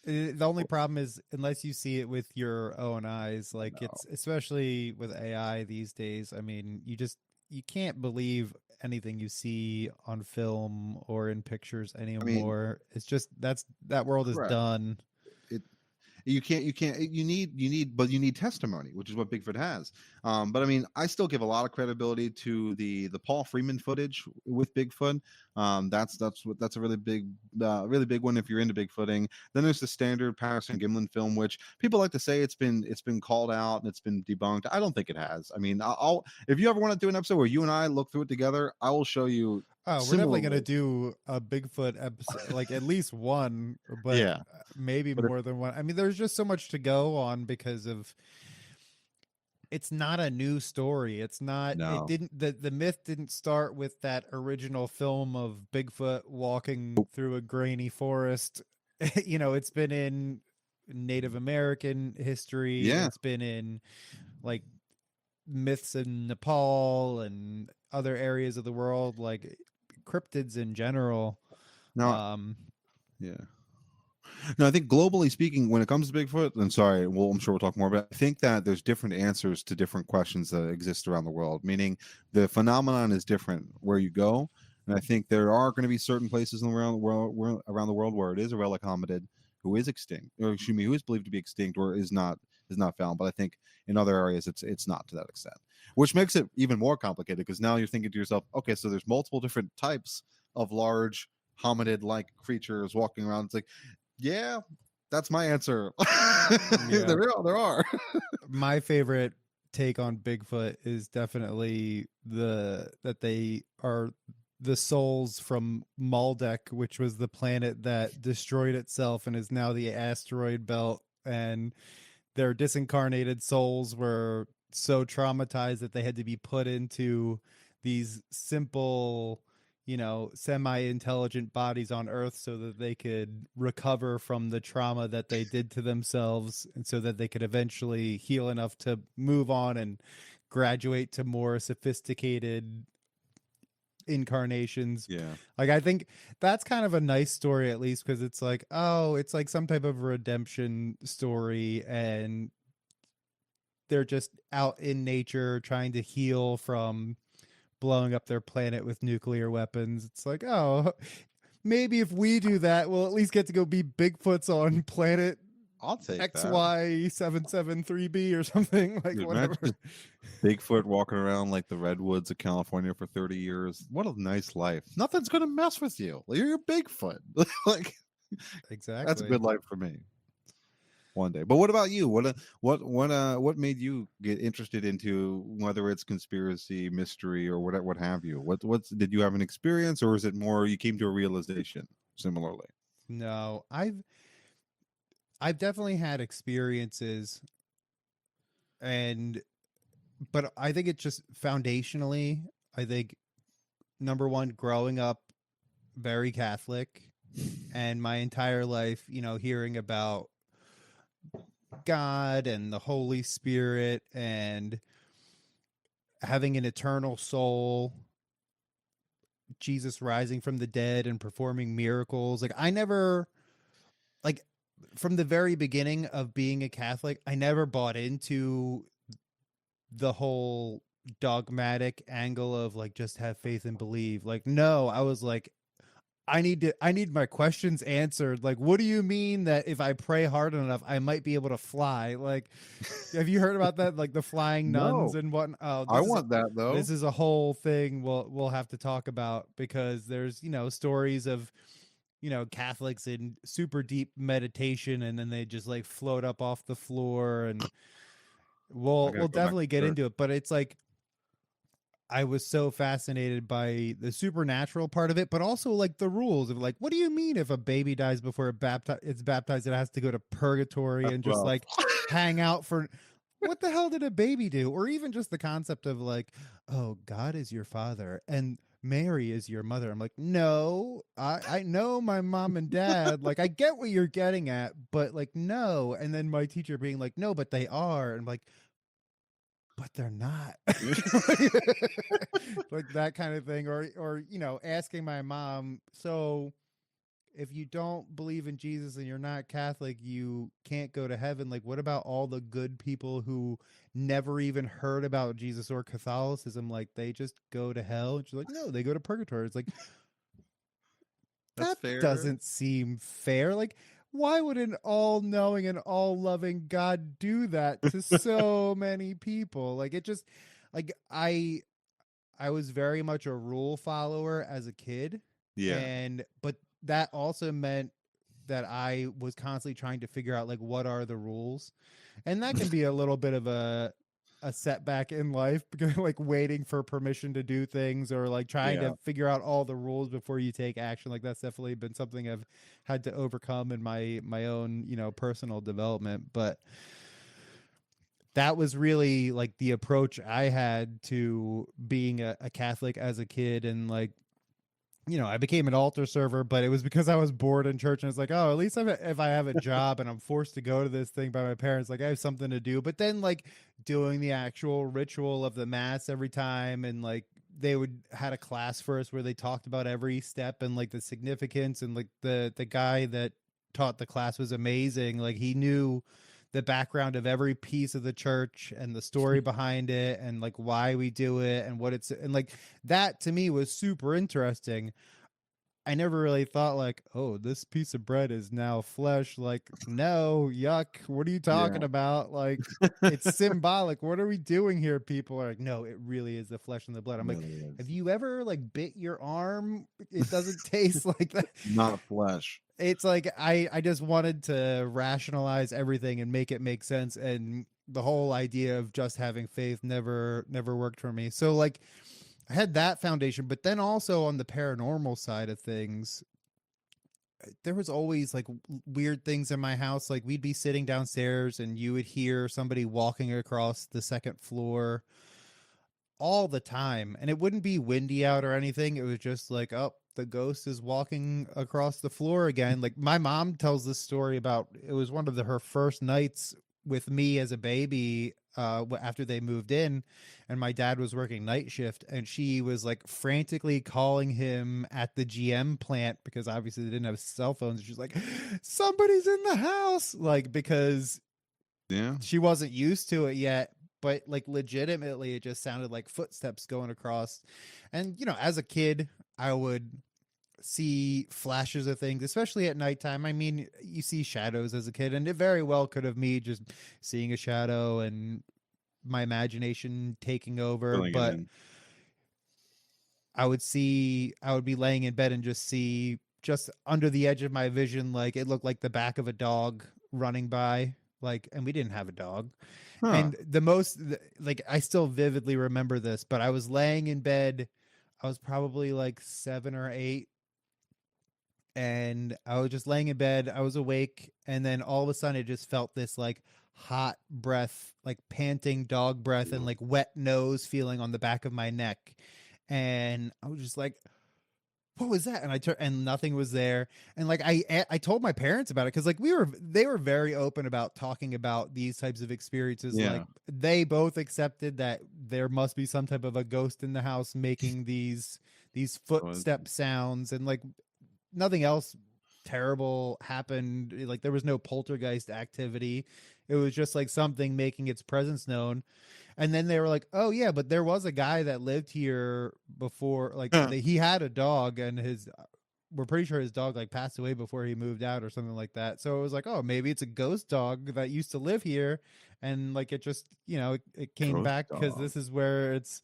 Speaker 1: The only problem is unless you see it with your own eyes, like
Speaker 2: no.
Speaker 1: it's especially with AI these days. I mean, you can't believe anything you see on film or in pictures
Speaker 2: I mean,
Speaker 1: anymore. It's just that world is
Speaker 2: correct.
Speaker 1: done.
Speaker 2: It you can't but you need testimony, which is what Bigfoot has. But I mean, I still give a lot of credibility to the Paul Freeman footage with Bigfoot. That's a really big one if you're into Bigfooting. Then there's the standard Patterson Gimlin film, which people like to say it's been called out and it's been debunked. I don't think it has. I mean, I'll if you ever want to do an episode where you and I look through it together, I will show you
Speaker 1: Oh, we're definitely gonna
Speaker 2: similarly.
Speaker 1: do a Bigfoot episode, like at least one, but
Speaker 2: Yeah,
Speaker 1: maybe
Speaker 2: but if
Speaker 1: more than one. I mean, there's just so much to go on because of it's not a new story. It's not it
Speaker 2: no,
Speaker 1: didn't the myth didn't start with that original film of Bigfoot walking through a grainy forest. It's been in Native American history.
Speaker 2: yeah.
Speaker 1: It's been in like myths in Nepal and other areas of the world, like cryptids in general.
Speaker 2: Now,
Speaker 1: Um,
Speaker 2: yeah. No, I think globally speaking, when it comes to Bigfoot, and sorry, well, I'm sure we'll talk more, but I think that there's different answers to different questions that exist around the world, meaning the phenomenon is different where you go. And I think there are going to be certain places around the world where it is a relic hominid who is extinct, or excuse me, who is believed to be extinct or is not found. But I think in other areas it's not to that extent, which makes it even more complicated because now you're thinking to yourself, okay, so there's multiple different types of large hominid-like creatures walking around. It's like, yeah, that's my answer.
Speaker 1: yeah,
Speaker 2: There are.
Speaker 1: my favorite take on Bigfoot is definitely that they are the souls from Maldek, which was the planet that destroyed itself and is now the asteroid belt, and their disincarnated souls were so traumatized that they had to be put into these simple, semi-intelligent bodies on Earth so that they could recover from the trauma that they did to themselves, and so that they could eventually heal enough to move on and graduate to more sophisticated incarnations.
Speaker 2: Yeah.
Speaker 1: Like, I think that's kind of a nice story, at least, because it's like, oh, it's like some type of redemption story, and they're just out in nature trying to heal from blowing up their planet with nuclear weapons. It's like, oh, maybe if we do that, we'll at least get to go be Bigfoots on planet
Speaker 2: I'll take that.
Speaker 1: XY773B or something, like,
Speaker 2: Dude,
Speaker 1: whatever.
Speaker 2: imagine Bigfoot walking around like the redwoods of California for 30 years. What a nice life. Nothing's gonna mess with you. You're Bigfoot. Like,
Speaker 1: Exactly.
Speaker 2: that's a good life for me. One day. But what about you? What made you get interested into, whether it's conspiracy, mystery, or what have you? What's did you have an experience, or is it more you came to a realization similarly?
Speaker 1: No, I've definitely had experiences, and but I think it's just foundationally, I think, number one, growing up very Catholic, and my entire life, hearing about God and the Holy Spirit and having an eternal soul, Jesus rising from the dead and performing miracles. Like, I never, like, from the very beginning of being a Catholic, I never bought into the whole dogmatic angle of like, just have faith and believe. Like, no, I was like, I need my questions answered. Like, what do you mean that if I pray hard enough, I might be able to fly? Like, have you heard about that? Like the flying nuns
Speaker 2: No.
Speaker 1: and what? Oh,
Speaker 2: I want that though.
Speaker 1: this is a whole thing we'll have to talk about, because there's stories of Catholics in super deep meditation, and then they just like float up off the floor, and
Speaker 2: I gotta
Speaker 1: we'll
Speaker 2: go back
Speaker 1: definitely
Speaker 2: to
Speaker 1: get
Speaker 2: church.
Speaker 1: into it. But it's like, I was so fascinated by the supernatural part of it, but also like the rules of like, what do you mean if a baby dies before it's baptized, it has to go to purgatory
Speaker 2: That's
Speaker 1: and just
Speaker 2: rough.
Speaker 1: like hang out for what the hell did a baby do? Or even just the concept of like, oh, God is your father and Mary is your mother. I'm like, no, I know my mom and dad. Like, I get what you're getting at, but like, no. And then my teacher being like, no, but they are. And I'm like, but they're not. Like that kind of thing. Or asking my mom, so if you don't believe in Jesus and you're not Catholic, you can't go to heaven. Like, what about all the good people who never even heard about Jesus or Catholicism? Like, they just go to hell? And she's like, no, they go to purgatory. It's like,
Speaker 2: That's
Speaker 1: that
Speaker 2: fair.
Speaker 1: doesn't seem fair. Like, why would an all-knowing and all-loving God do that to so many people? Like, it just, like, I was very much a rule follower as a kid,
Speaker 2: Yeah.
Speaker 1: but that also meant that I was constantly trying to figure out like, what are the rules, and that can be a little bit of a setback in life, because like waiting for permission to do things, or like trying
Speaker 2: Yeah.
Speaker 1: to figure out all the rules before you take action. Like, that's definitely been something I've had to overcome in my own personal development. But that was really like the approach I had to being a Catholic as a kid. And like, I became an altar server, but it was because I was bored in church, and it's like, oh, at least if I have a job and I'm forced to go to this thing by my parents, like I have something to do. But then like doing the actual ritual of the mass every time, and like they would had a class for us where they talked about every step and like the significance, and like the guy that taught the class was amazing. Like, he knew the background of every piece of the church and the story behind it, and like why we do it and what it's, and like that to me was super interesting. I never really thought like, oh, this piece of bread is now flesh. Like, no, yuck. What are you talking
Speaker 2: Yeah.
Speaker 1: about? Like, it's symbolic. What are we doing here? People are like, no, it really is the flesh and the blood. I'm like,
Speaker 2: Really is.
Speaker 1: have you ever like bit your arm? It doesn't taste like that.
Speaker 2: Not flesh.
Speaker 1: It's like, I just wanted to rationalize everything and make it make sense, and the whole idea of just having faith never worked for me. So like, I had that foundation, but then also on the paranormal side of things, there was always like weird things in my house. Like, we'd be sitting downstairs and you would hear somebody walking across the second floor all the time, and it wouldn't be windy out or anything. It was just like, oh, the ghost is walking across the floor again. Like my mom tells this story about, it was one of her first nights with me as a baby, after they moved in, and my dad was working night shift, and she was like frantically calling him at the GM plant because obviously they didn't have cell phones. She's like, somebody's in the house, like, because
Speaker 2: Yeah.
Speaker 1: she wasn't used to it yet, but like legitimately it just sounded like footsteps going across. And as a kid, I would see flashes of things, especially at nighttime. I mean, you see shadows as a kid, and it very well could have me just seeing a shadow and my imagination taking over.
Speaker 2: Filling it
Speaker 1: But
Speaker 2: in.
Speaker 1: I would be laying in bed and just see, just under the edge of my vision, like it looked like the back of a dog running by, like, and we didn't have a dog.
Speaker 2: Huh.
Speaker 1: And like, I still vividly remember this, but I was laying in bed. I was probably like 7 or 8, and I was just laying in bed. I was awake, and then all of a sudden, I just felt this like hot breath, like panting dog breath, and like wet nose feeling on the back of my neck. And I was just like, what was that? And I turned, and nothing was there. And like I told my parents about it, because like they were very open about talking about these types of experiences.
Speaker 2: Yeah.
Speaker 1: Like they both accepted that there must be some type of a ghost in the house making these footstep sounds, and like nothing else terrible happened. Like there was no poltergeist activity. It was just like something making its presence known. And then they were like, "Oh yeah, but there was a guy that lived here before. Like he had a dog, and we're pretty sure his dog like passed away before he moved out or something like that." So it was like, "Oh, maybe it's a ghost dog that used to live here, and like it just it came
Speaker 2: Ghost
Speaker 1: back because
Speaker 2: dog.
Speaker 1: this is where its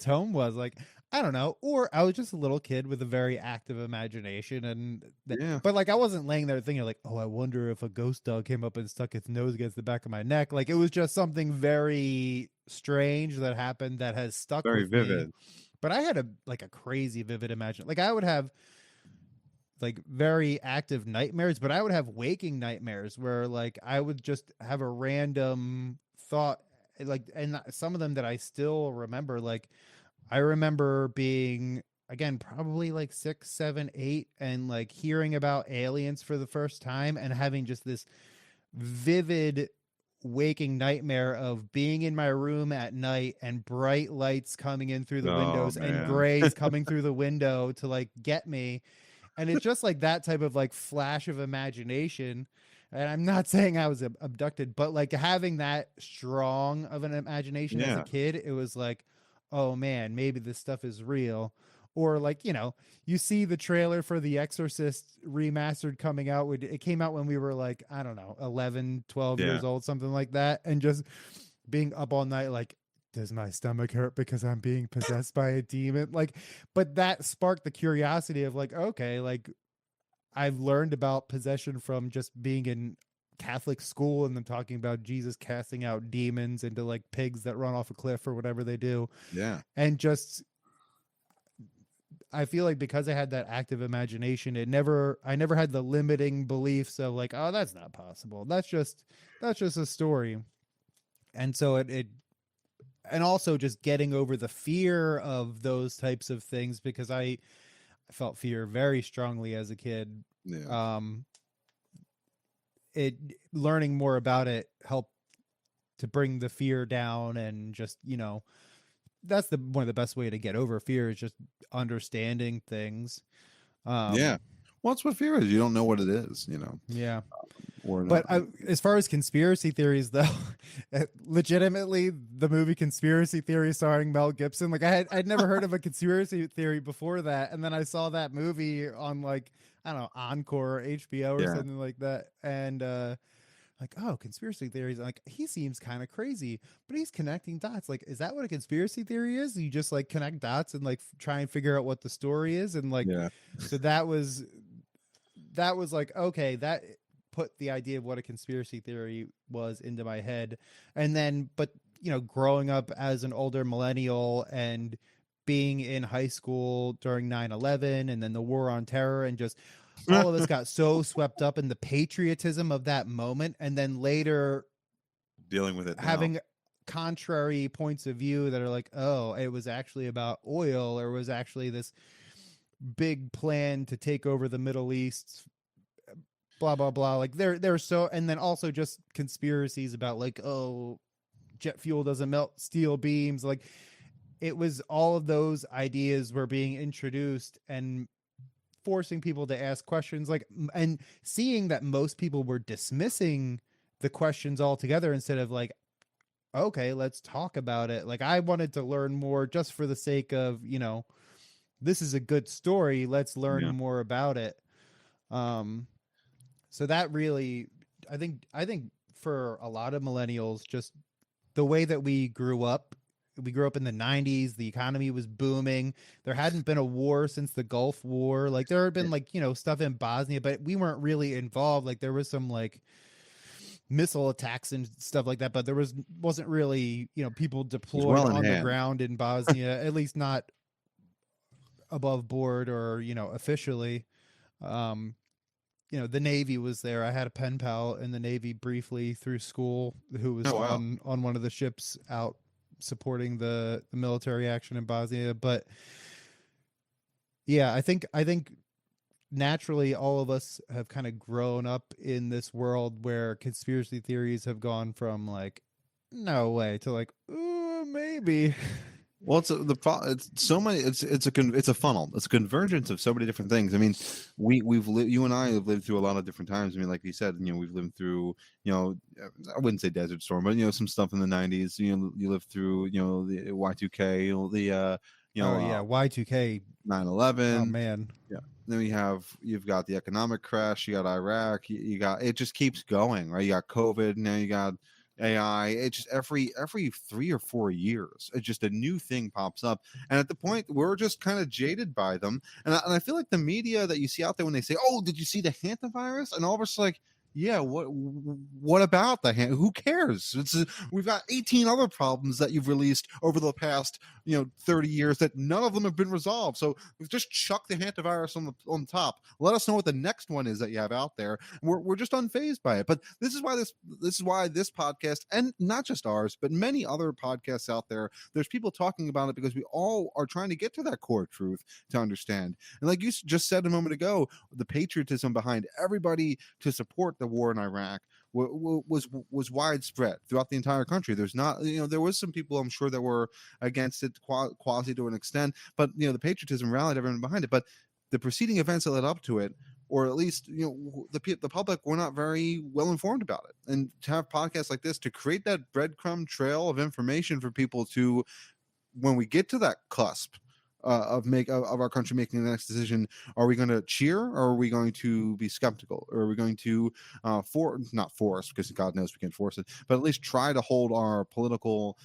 Speaker 1: home was." Like I don't know, or I was just a little kid with a very active imagination, and
Speaker 2: Yeah.
Speaker 1: but like I wasn't laying there thinking like, "Oh, I wonder if a ghost dog came up and stuck its nose against the back of my neck." Like it was just something very strange that happened that has stuck
Speaker 2: Very
Speaker 1: with me.
Speaker 2: vivid.
Speaker 1: But I had a crazy vivid imagination. Like I would have like very active nightmares, but I would have waking nightmares where like I would just have a random thought, like, and some of them that I still remember. Like I remember being, again, probably like 6, 7, 8, and like hearing about aliens for the first time and having just this vivid waking nightmare of being in my room at night and bright lights coming in through the
Speaker 2: Oh
Speaker 1: windows and
Speaker 2: man.
Speaker 1: grays coming through the window to like get me. And it's just like that type of like flash of imagination. And I'm not saying I was abducted, but like having that strong of an imagination as a
Speaker 2: Yeah.
Speaker 1: kid, it was like, oh man, maybe this stuff is real. Or like, you see the trailer for The Exorcist remastered coming out. It came out when we were like, I don't know, 11, 12
Speaker 2: Yeah.
Speaker 1: years old, something like that. And just being up all night, like, does my stomach hurt because I'm being possessed by a demon? Like, but that sparked the curiosity of like, okay, like I've learned about possession from just being in Catholic school and then talking about Jesus casting out demons into like pigs that run off a cliff or whatever they do.
Speaker 2: Yeah.
Speaker 1: And just, I feel like because I had that active imagination, I never had the limiting beliefs of like, oh, that's not possible. That's just a story. And so and also just getting over the fear of those types of things, because I felt fear very strongly as a kid.
Speaker 2: Yeah.
Speaker 1: It Learning more about it helped to bring the fear down, and just that's one of the best way to get over fear is just understanding things.
Speaker 2: Yeah. Well, that's what fear is. You don't know what it is,
Speaker 1: Yeah.
Speaker 2: or
Speaker 1: But
Speaker 2: not.
Speaker 1: as far as conspiracy theories, though, legitimately, the movie Conspiracy Theory starring Mel Gibson, like I'd never heard of a conspiracy theory before that, and then I saw that movie on like, I don't know, Encore or HBO or
Speaker 2: Yeah.
Speaker 1: something like that, and like, oh, conspiracy theories. Like he seems kind of crazy, but he's connecting dots. Like, is that what a conspiracy theory is? You just like connect dots and like try and figure out what the story is, and like,
Speaker 2: Yeah.
Speaker 1: so that was like, okay, that put the idea of what a conspiracy theory was into my head. And then, but growing up as an older millennial and being in high school during 9/11 and then the war on terror, and just all of us got so swept up in the patriotism of that moment, and then later
Speaker 2: Dealing with it now.
Speaker 1: having contrary points of view that are like, oh, it was actually about oil, or was actually this big plan to take over the Middle East, blah blah blah. Like they're so, and then also just conspiracies about like, oh, jet fuel doesn't melt steel beams. Like it was all of those ideas were being introduced and forcing people to ask questions, like, and seeing that most people were dismissing the questions altogether instead of like, okay, let's talk about it. Like I wanted to learn more just for the sake of, this is a good story, let's learn
Speaker 2: Yeah.
Speaker 1: more about it. um so that really, I think for a lot of millennials, just the way that we grew up in the 90s, the economy was booming, there hadn't been a war since the Gulf War, like there had been like, stuff in Bosnia, but we weren't really involved. Like there was some like missile attacks and stuff like that, but there wasn't really, people
Speaker 2: It was
Speaker 1: deployed
Speaker 2: well in
Speaker 1: on the
Speaker 2: hand.
Speaker 1: ground in Bosnia, at least not above board or, officially. um the Navy was there. I had a pen pal in the Navy briefly through school who was
Speaker 2: Oh wow.
Speaker 1: on one of the ships out supporting the military action in Bosnia. But yeah, I think naturally all of us have kind of grown up in this world where conspiracy theories have gone from like no way to like, ooh, maybe.
Speaker 2: Well, it's so many. It's a funnel. It's a convergence of so many different things. I mean, you and I have lived through a lot of different times. I mean, like you said, we've lived through, I wouldn't say Desert Storm, but some stuff in the '90s. You lived through, the Y2K, the
Speaker 1: Oh yeah, Y2K. Oh
Speaker 2: 9/11.
Speaker 1: man.
Speaker 2: Yeah. Then you've got the economic crash. You got Iraq. You got, it just keeps going, right? You got COVID. Now you got AI. It just every 3 or 4 years, it's just a new thing pops up, and at the point we're just kind of jaded by them. And I feel like the media that you see out there when they say, "Oh, did you see the hantavirus?" and all of us like, yeah, what about the hand? Who cares? We've got 18 other problems that you've released over the past 30 years that none of them have been resolved. So just chuck the hantavirus on top. Let us know what the next one is that you have out there. We're just unfazed by it. But this is why this podcast, and not just ours, but many other podcasts out there, there's people talking about it because we all are trying to get to that core truth to understand. And like you just said a moment ago, the patriotism behind everybody to support the war in Iraq was widespread throughout the entire country. There's not, there was some people, I'm sure, that were against it quasi to an extent, but the patriotism rallied everyone behind it. But the preceding events that led up to it, or at least the public were not very well informed about it. And to have podcasts like this to create that breadcrumb trail of information for people to, when we get to that cusp of our country making the next decision, are we going to cheer, or are we going to be skeptical, or are we going to not force, because God knows we can't force it, but at least try to hold our political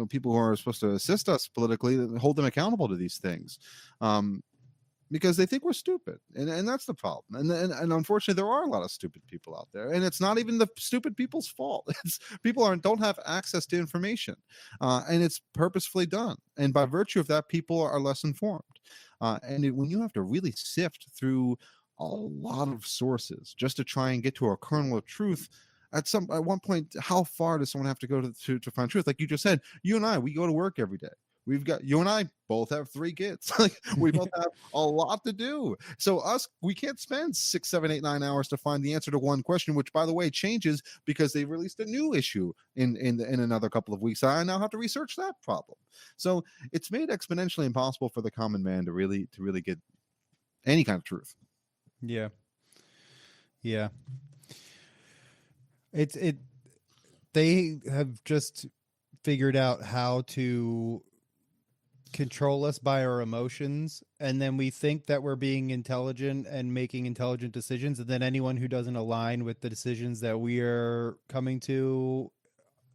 Speaker 2: people who are supposed to assist us politically, hold them accountable to these things, because they think we're stupid, and that's the problem. And unfortunately, there are a lot of stupid people out there, and it's not even the stupid people's fault. It's people don't have access to information, and it's purposefully done. And by virtue of that, people are less informed. When you have to really sift through a lot of sources just to try and get to a kernel of truth, at one point, how far does someone have to go to find truth? Like you just said, you and I, we go to work every day. You and I both have 3 kids. Like we both have a lot to do. So we can't spend 6, 7, 8, 9 hours to find the answer to one question, which, by the way, changes because they released a new issue in another couple of weeks. I now have to research that problem. So it's made exponentially impossible for the common man to really get any kind of truth.
Speaker 1: Yeah. Yeah. It they have just figured out how to control us by our emotions, and then we think that we're being intelligent and making intelligent decisions, and then anyone who doesn't align with the decisions that we are coming to,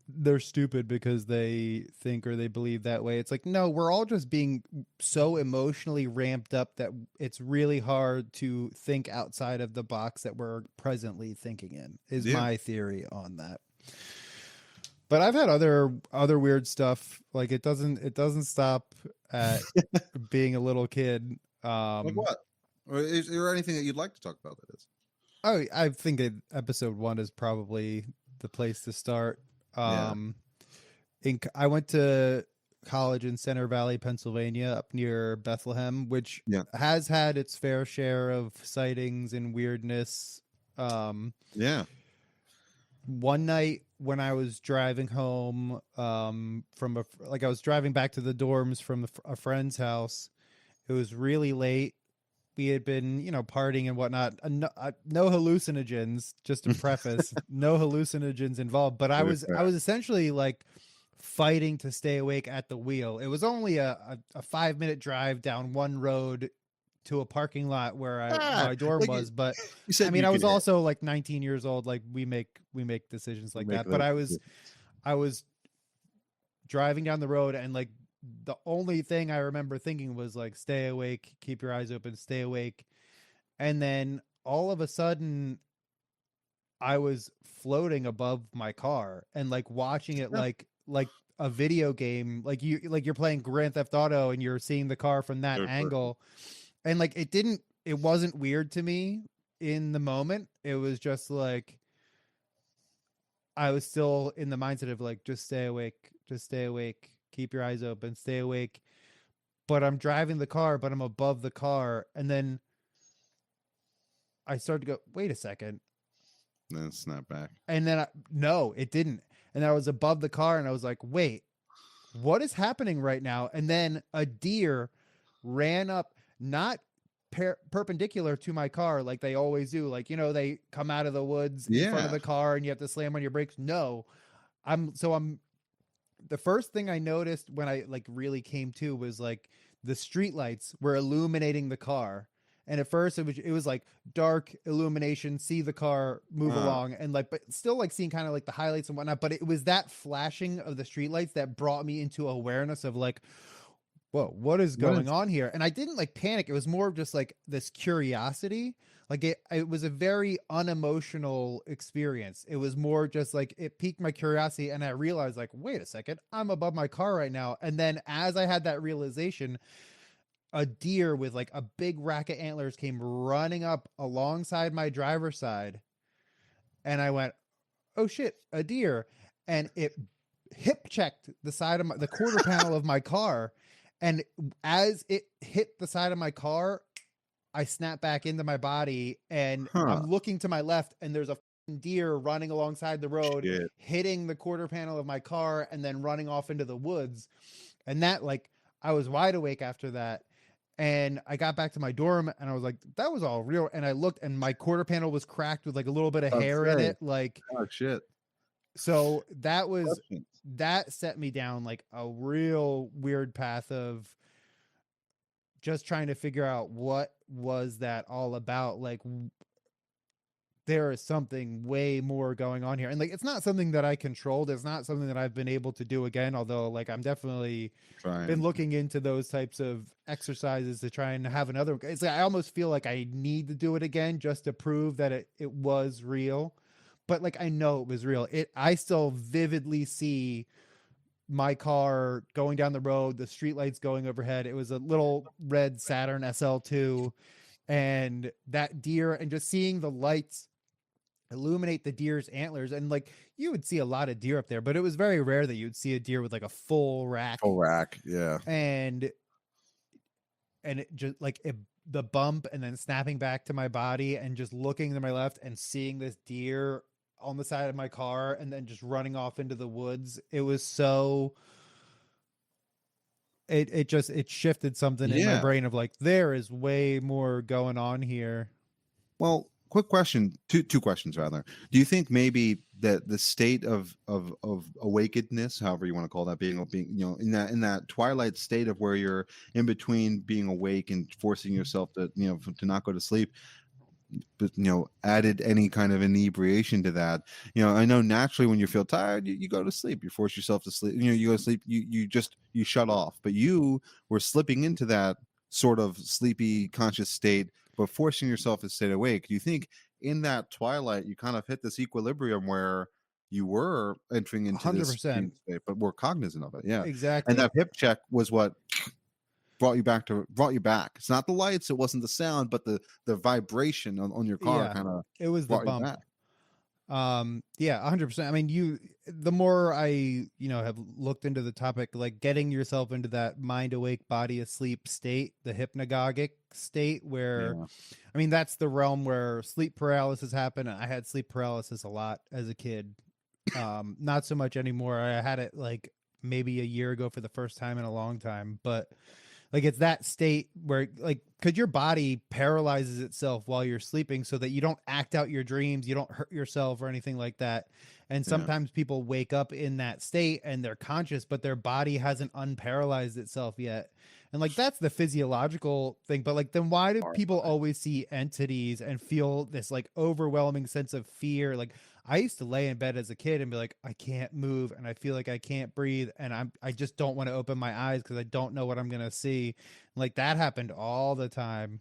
Speaker 1: they're stupid because they think or they believe that way. It's like, no, we're all just being so emotionally ramped up that it's really hard to think outside of the box that we're presently thinking in, is my theory on that. But I've had other weird stuff. Like it doesn't stop at being a little kid.
Speaker 2: Like what? Or is there anything that you'd like to talk about that is?
Speaker 1: I think episode 1 is probably the place to start.
Speaker 2: Yeah.
Speaker 1: I went to college in Center Valley, Pennsylvania, up near Bethlehem, which
Speaker 2: Yeah.
Speaker 1: has had its fair share of sightings and weirdness.
Speaker 2: Yeah.
Speaker 1: One night when I was driving home from I was driving back to the dorms from a friend's house. It was really late. We had been, partying and whatnot. No hallucinogens, just to preface, no hallucinogens involved. But I
Speaker 2: Good
Speaker 1: was I
Speaker 2: effect.
Speaker 1: was essentially like fighting to stay awake at the wheel. It was only a 5-minute drive down one road to a parking lot where
Speaker 2: Ah,
Speaker 1: my dorm
Speaker 2: like
Speaker 1: was. But
Speaker 2: you
Speaker 1: I
Speaker 2: said,
Speaker 1: mean,
Speaker 2: you
Speaker 1: I
Speaker 2: could
Speaker 1: was
Speaker 2: hit.
Speaker 1: also like 19 years old. Like we make decisions
Speaker 2: You
Speaker 1: like
Speaker 2: make
Speaker 1: that. But
Speaker 2: those
Speaker 1: I was driving down the road, and like the only thing I remember thinking was like, stay awake, keep your eyes open, stay awake. And then all of a sudden I was floating above my car and like watching it
Speaker 2: Yeah.
Speaker 1: like a video game, like you're playing Grand Theft Auto and you're seeing the car from that
Speaker 2: Third person.
Speaker 1: angle. And like it wasn't weird to me in the moment. It was just like I was still in the mindset of like, just stay awake, keep your eyes open, stay awake. But I'm driving the car, but I'm above the car. And then I started to go, wait a second.
Speaker 2: Then snap back.
Speaker 1: And then no, it didn't. And I was above the car and I was like, wait, what is happening right now? And then a deer ran up, not perpendicular to my car like they always do. Like, they come out of the woods in front of
Speaker 2: Yeah.
Speaker 1: the car and you have to slam on your brakes. No, I'm the first thing I noticed when I like really came to was like the street lights were illuminating the car. And at first it was like dark illumination, see the car move
Speaker 2: Uh,
Speaker 1: along, and like but still like seeing kind of like the highlights and whatnot. But it was that flashing of the street lights that brought me into awareness of like, whoa, what is
Speaker 2: what
Speaker 1: going
Speaker 2: is
Speaker 1: on here? And I didn't like panic. It was more of just like this curiosity. Like it was a very unemotional experience. It was more just like it piqued my curiosity, and I realized like, wait a second, I'm above my car right now. And then as I had that realization, a deer with like a big rack of antlers came running up alongside my driver's side, and I went, oh shit, a deer. And it hip checked the side of the quarter panel of my car. And as it hit the side of my car, I snapped back into my body, and
Speaker 2: huh?
Speaker 1: I'm looking to my left and there's a deer running alongside the road,
Speaker 2: Shit.
Speaker 1: hitting the quarter panel of my car and then running off into the woods. And that like I was wide awake after that. And I got back to my dorm and I was like, that was all real. And I looked and my quarter panel was cracked with like a little bit of
Speaker 2: I'd
Speaker 1: hair in
Speaker 2: say.
Speaker 1: it. Like,
Speaker 2: Oh shit.
Speaker 1: so
Speaker 2: Questions.
Speaker 1: that set me down like a real weird path of just trying to figure out what was that all about. Like, there is something way more going on here. And like, it's not something that I controlled. It's not something that I've been able to do again. Although like, I'm definitely been
Speaker 2: Trying.
Speaker 1: looking into those types of exercises to try and have another. It's like I almost feel like I need to do it again just to prove that it was real. But like I know it was real. I still vividly see my car going down the road, the streetlights going overhead. It was a little red Saturn SL2, and that deer, and just seeing the lights illuminate the deer's antlers. And like you would see a lot of deer up there, but it was very rare that you'd see a deer with like a full rack.
Speaker 2: Full rack. Yeah.
Speaker 1: And it just like the bump and then snapping back to my body and just looking to my left and seeing this deer on the side of my car and then just running off into the woods. It was so it shifted something in my
Speaker 2: Yeah.
Speaker 1: brain of like, there is way more going on here.
Speaker 2: Well, quick question. Two questions rather. Do you think maybe that the state of awakenedness, however you want to call that, being in that twilight state of where you're in between being awake and forcing yourself to to not go to sleep, but added any kind of inebriation to that? I know naturally when you feel tired, you go to sleep, you force yourself to sleep, you go to sleep, you shut off, but you were slipping into that sort of sleepy conscious state but forcing yourself to stay awake. Do you think in that twilight you kind of hit this equilibrium where you were entering into this
Speaker 1: 100%.
Speaker 2: dream state but were cognizant of it? Yeah. And
Speaker 1: Exactly.
Speaker 2: that hip check was what brought you back. It's not the lights, it wasn't the sound, but the vibration on your car
Speaker 1: Yeah.
Speaker 2: kind of
Speaker 1: It was the
Speaker 2: brought you
Speaker 1: bump.
Speaker 2: back.
Speaker 1: Yeah, 100%. I mean, the more I, have looked into the topic, like getting yourself into that mind awake, body asleep state, the hypnagogic state where,
Speaker 2: Yeah.
Speaker 1: I mean, that's the realm where sleep paralysis happened. And I had sleep paralysis a lot as a kid. Not so much anymore. I had it like maybe a year ago for the first time in a long time, but like it's that state where like could your body paralyzes itself while you're sleeping so that you don't act out your dreams, you don't hurt yourself or anything like that. And
Speaker 2: Yeah.
Speaker 1: sometimes people wake up in that state and they're conscious, but their body hasn't unparalyzed itself yet. And like that's the physiological thing. But like then why do people
Speaker 2: Horrifying.
Speaker 1: always see entities and feel this like overwhelming sense of fear? Like I used to lay in bed as a kid and be like, I can't move and I feel like I can't breathe and I just don't want to open my eyes because I don't know what I'm gonna see. Like that happened all the time.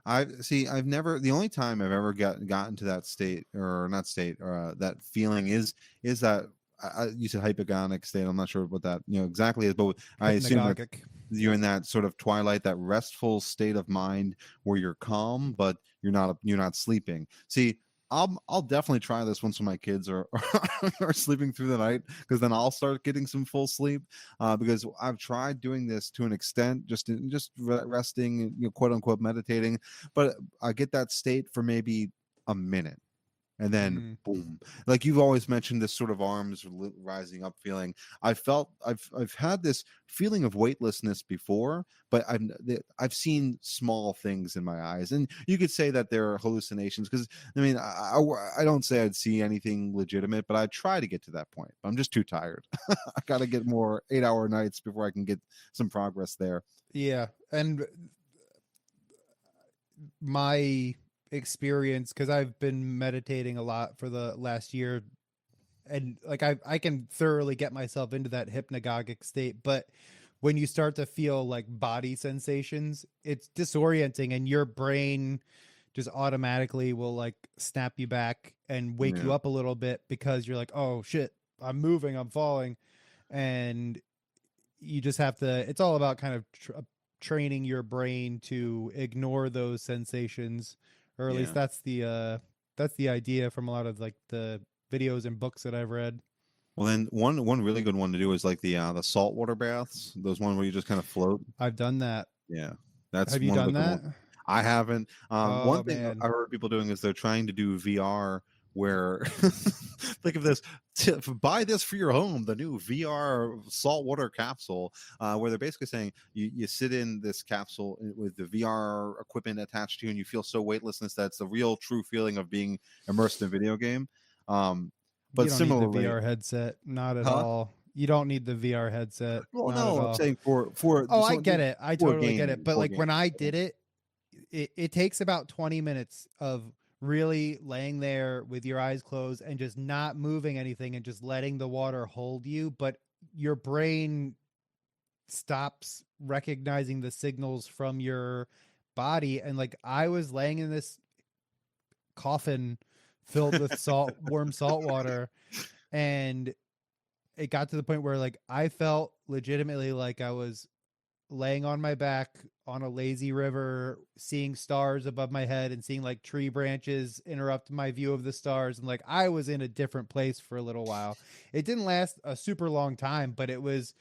Speaker 2: I've never, the only time I've ever gotten to that state, or not state, or that feeling is that you said hypogonic state. I'm not sure what that exactly is, but I assume that
Speaker 1: Hypnagogic.
Speaker 2: you're in that sort of twilight, that restful state of mind where you're calm, but you're not sleeping. See, I'll definitely try this once when my kids are are sleeping through the night, because then I'll start getting some full sleep. Because I've tried doing this to an extent, just resting, quote unquote meditating, but I get that state for maybe a minute, and then
Speaker 1: Mm.
Speaker 2: boom, like you've always mentioned, this sort of arms rising up feeling. I've had this feeling of weightlessness before, but I've seen small things in my eyes, and you could say that they're hallucinations, because I mean I don't say I'd see anything legitimate, but I try to get to that point, but I'm just too tired. I gotta get more 8-hour nights before I can get some progress there.
Speaker 1: Yeah. And my experience, because I've been meditating a lot for the last year, and like I can thoroughly get myself into that hypnagogic state, but when you start to feel like body sensations, it's disorienting and your brain just automatically will like snap you back and wake you
Speaker 2: Yeah.
Speaker 1: up a little bit because you're like, oh shit, I'm moving, I'm falling. And you just have to, it's all about kind of training your brain to ignore those sensations, or at least
Speaker 2: Yeah.
Speaker 1: that's the idea from a lot of like the videos and books that I've read.
Speaker 2: Well, then one really good one to do is like the saltwater baths, those one where you just kind of float.
Speaker 1: I've done that.
Speaker 2: Yeah, that's
Speaker 1: Have you
Speaker 2: one of the
Speaker 1: done
Speaker 2: good
Speaker 1: that?
Speaker 2: ones. I haven't. One
Speaker 1: Oh
Speaker 2: thing
Speaker 1: man.
Speaker 2: I heard people doing is they're trying to do VR, where think of this, buy this for your home, the new VR saltwater capsule, where they're basically saying you sit in this capsule with the VR equipment attached to you, and you feel so weightlessness that's the real true feeling of being immersed in a video game. Um,
Speaker 1: You
Speaker 2: but
Speaker 1: don't need the
Speaker 2: similarly,
Speaker 1: VR headset, not at
Speaker 2: huh?
Speaker 1: all. You don't need the VR headset,
Speaker 2: Well,
Speaker 1: not at
Speaker 2: no, I'm
Speaker 1: all.
Speaker 2: saying for
Speaker 1: Oh, I
Speaker 2: so
Speaker 1: get it. I
Speaker 2: for
Speaker 1: totally get it.
Speaker 2: gaming,
Speaker 1: But
Speaker 2: for
Speaker 1: like when
Speaker 2: gaming.
Speaker 1: I did it, it takes about 20 minutes of really laying there with your eyes closed and just not moving anything and just letting the water hold you. But your brain stops recognizing the signals from your body. And like I was laying in this coffin filled with warm salt water, and it got to the point where like I felt legitimately like I was laying on my back on a lazy river, seeing stars above my head and seeing like tree branches interrupt my view of the stars. And like I was in a different place for a little while. It didn't last a super long time, but it was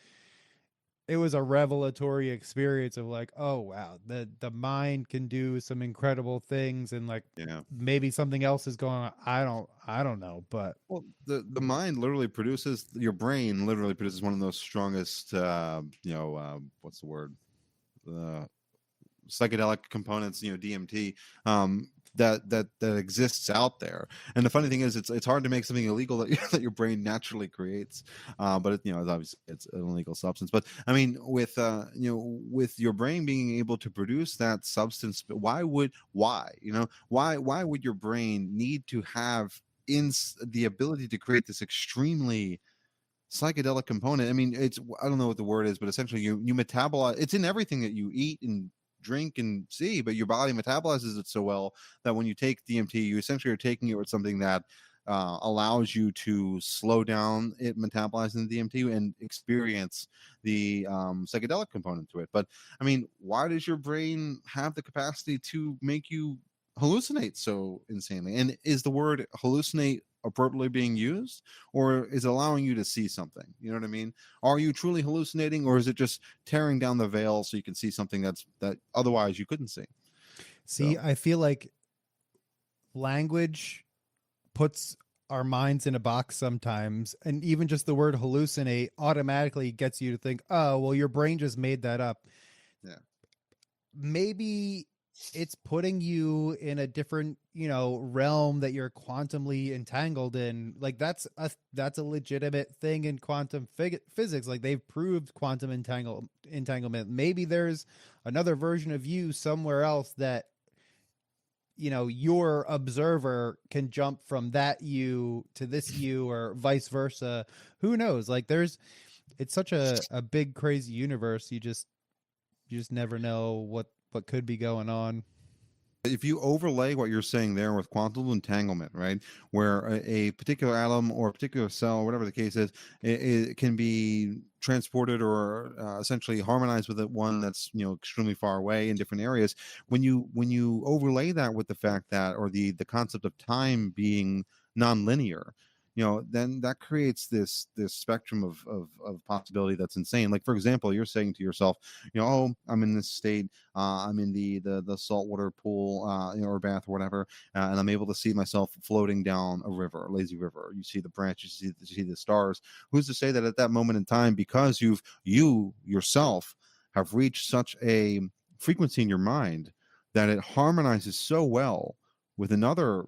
Speaker 1: a revelatory experience of like, oh wow, the mind can do some incredible things, and like
Speaker 2: Yeah.
Speaker 1: maybe something else is going on. I don't know, but
Speaker 2: Well, the mind literally produces, your brain literally produces one of those strongest, what's the word? Uh, Psychedelic components, DMT, that exists out there. And the funny thing is, it's hard to make something illegal that that your brain naturally creates, but it's obviously it's an illegal substance. But I mean, with your brain being able to produce that substance, why would your brain need to have the ability to create this extremely psychedelic component? I mean, I don't know what the word is, but essentially you metabolize, it's in everything that you eat and drink and see, but your body metabolizes it so well that when you take DMT, you essentially are taking it with something that allows you to slow down it metabolizing the DMT and experience the psychedelic component to it. But I mean, why does your brain have the capacity to make you hallucinate so insanely? And is the word hallucinate appropriately being used, or is it allowing you to see something? You know what I mean? Are you truly hallucinating, or is it just tearing down the veil so you can see something that otherwise you couldn't see?
Speaker 1: See,
Speaker 2: So
Speaker 1: I feel like language puts our minds in a box sometimes, and even just the word hallucinate automatically gets you to think, oh well, your brain just made that up.
Speaker 2: yeah,
Speaker 1: Maybe it's putting you in a different, realm that you're quantumly entangled in. Like that's a legitimate thing in quantum physics. Like they've proved quantum entanglement. Maybe there's another version of you somewhere else that, your observer can jump from that you to this you, or vice versa. Who knows? Like it's such a big crazy universe. You just never know what could be going on.
Speaker 2: if you overlay what you're saying there with quantum entanglement, right, where a particular atom or a particular cell, whatever the case is, it can be transported or essentially harmonized with one that's extremely far away in different areas. When you overlay that with the fact that, or the concept of time being nonlinear, then that creates this spectrum of possibility that's insane. Like, for example, you're saying to yourself, oh, I'm in this state, I'm in the saltwater pool, or bath or whatever, and I'm able to see myself floating down a river, a lazy river. You see the branches, you see the stars. Who's to say that at that moment in time, because you yourself have reached such a frequency in your mind that it harmonizes so well with another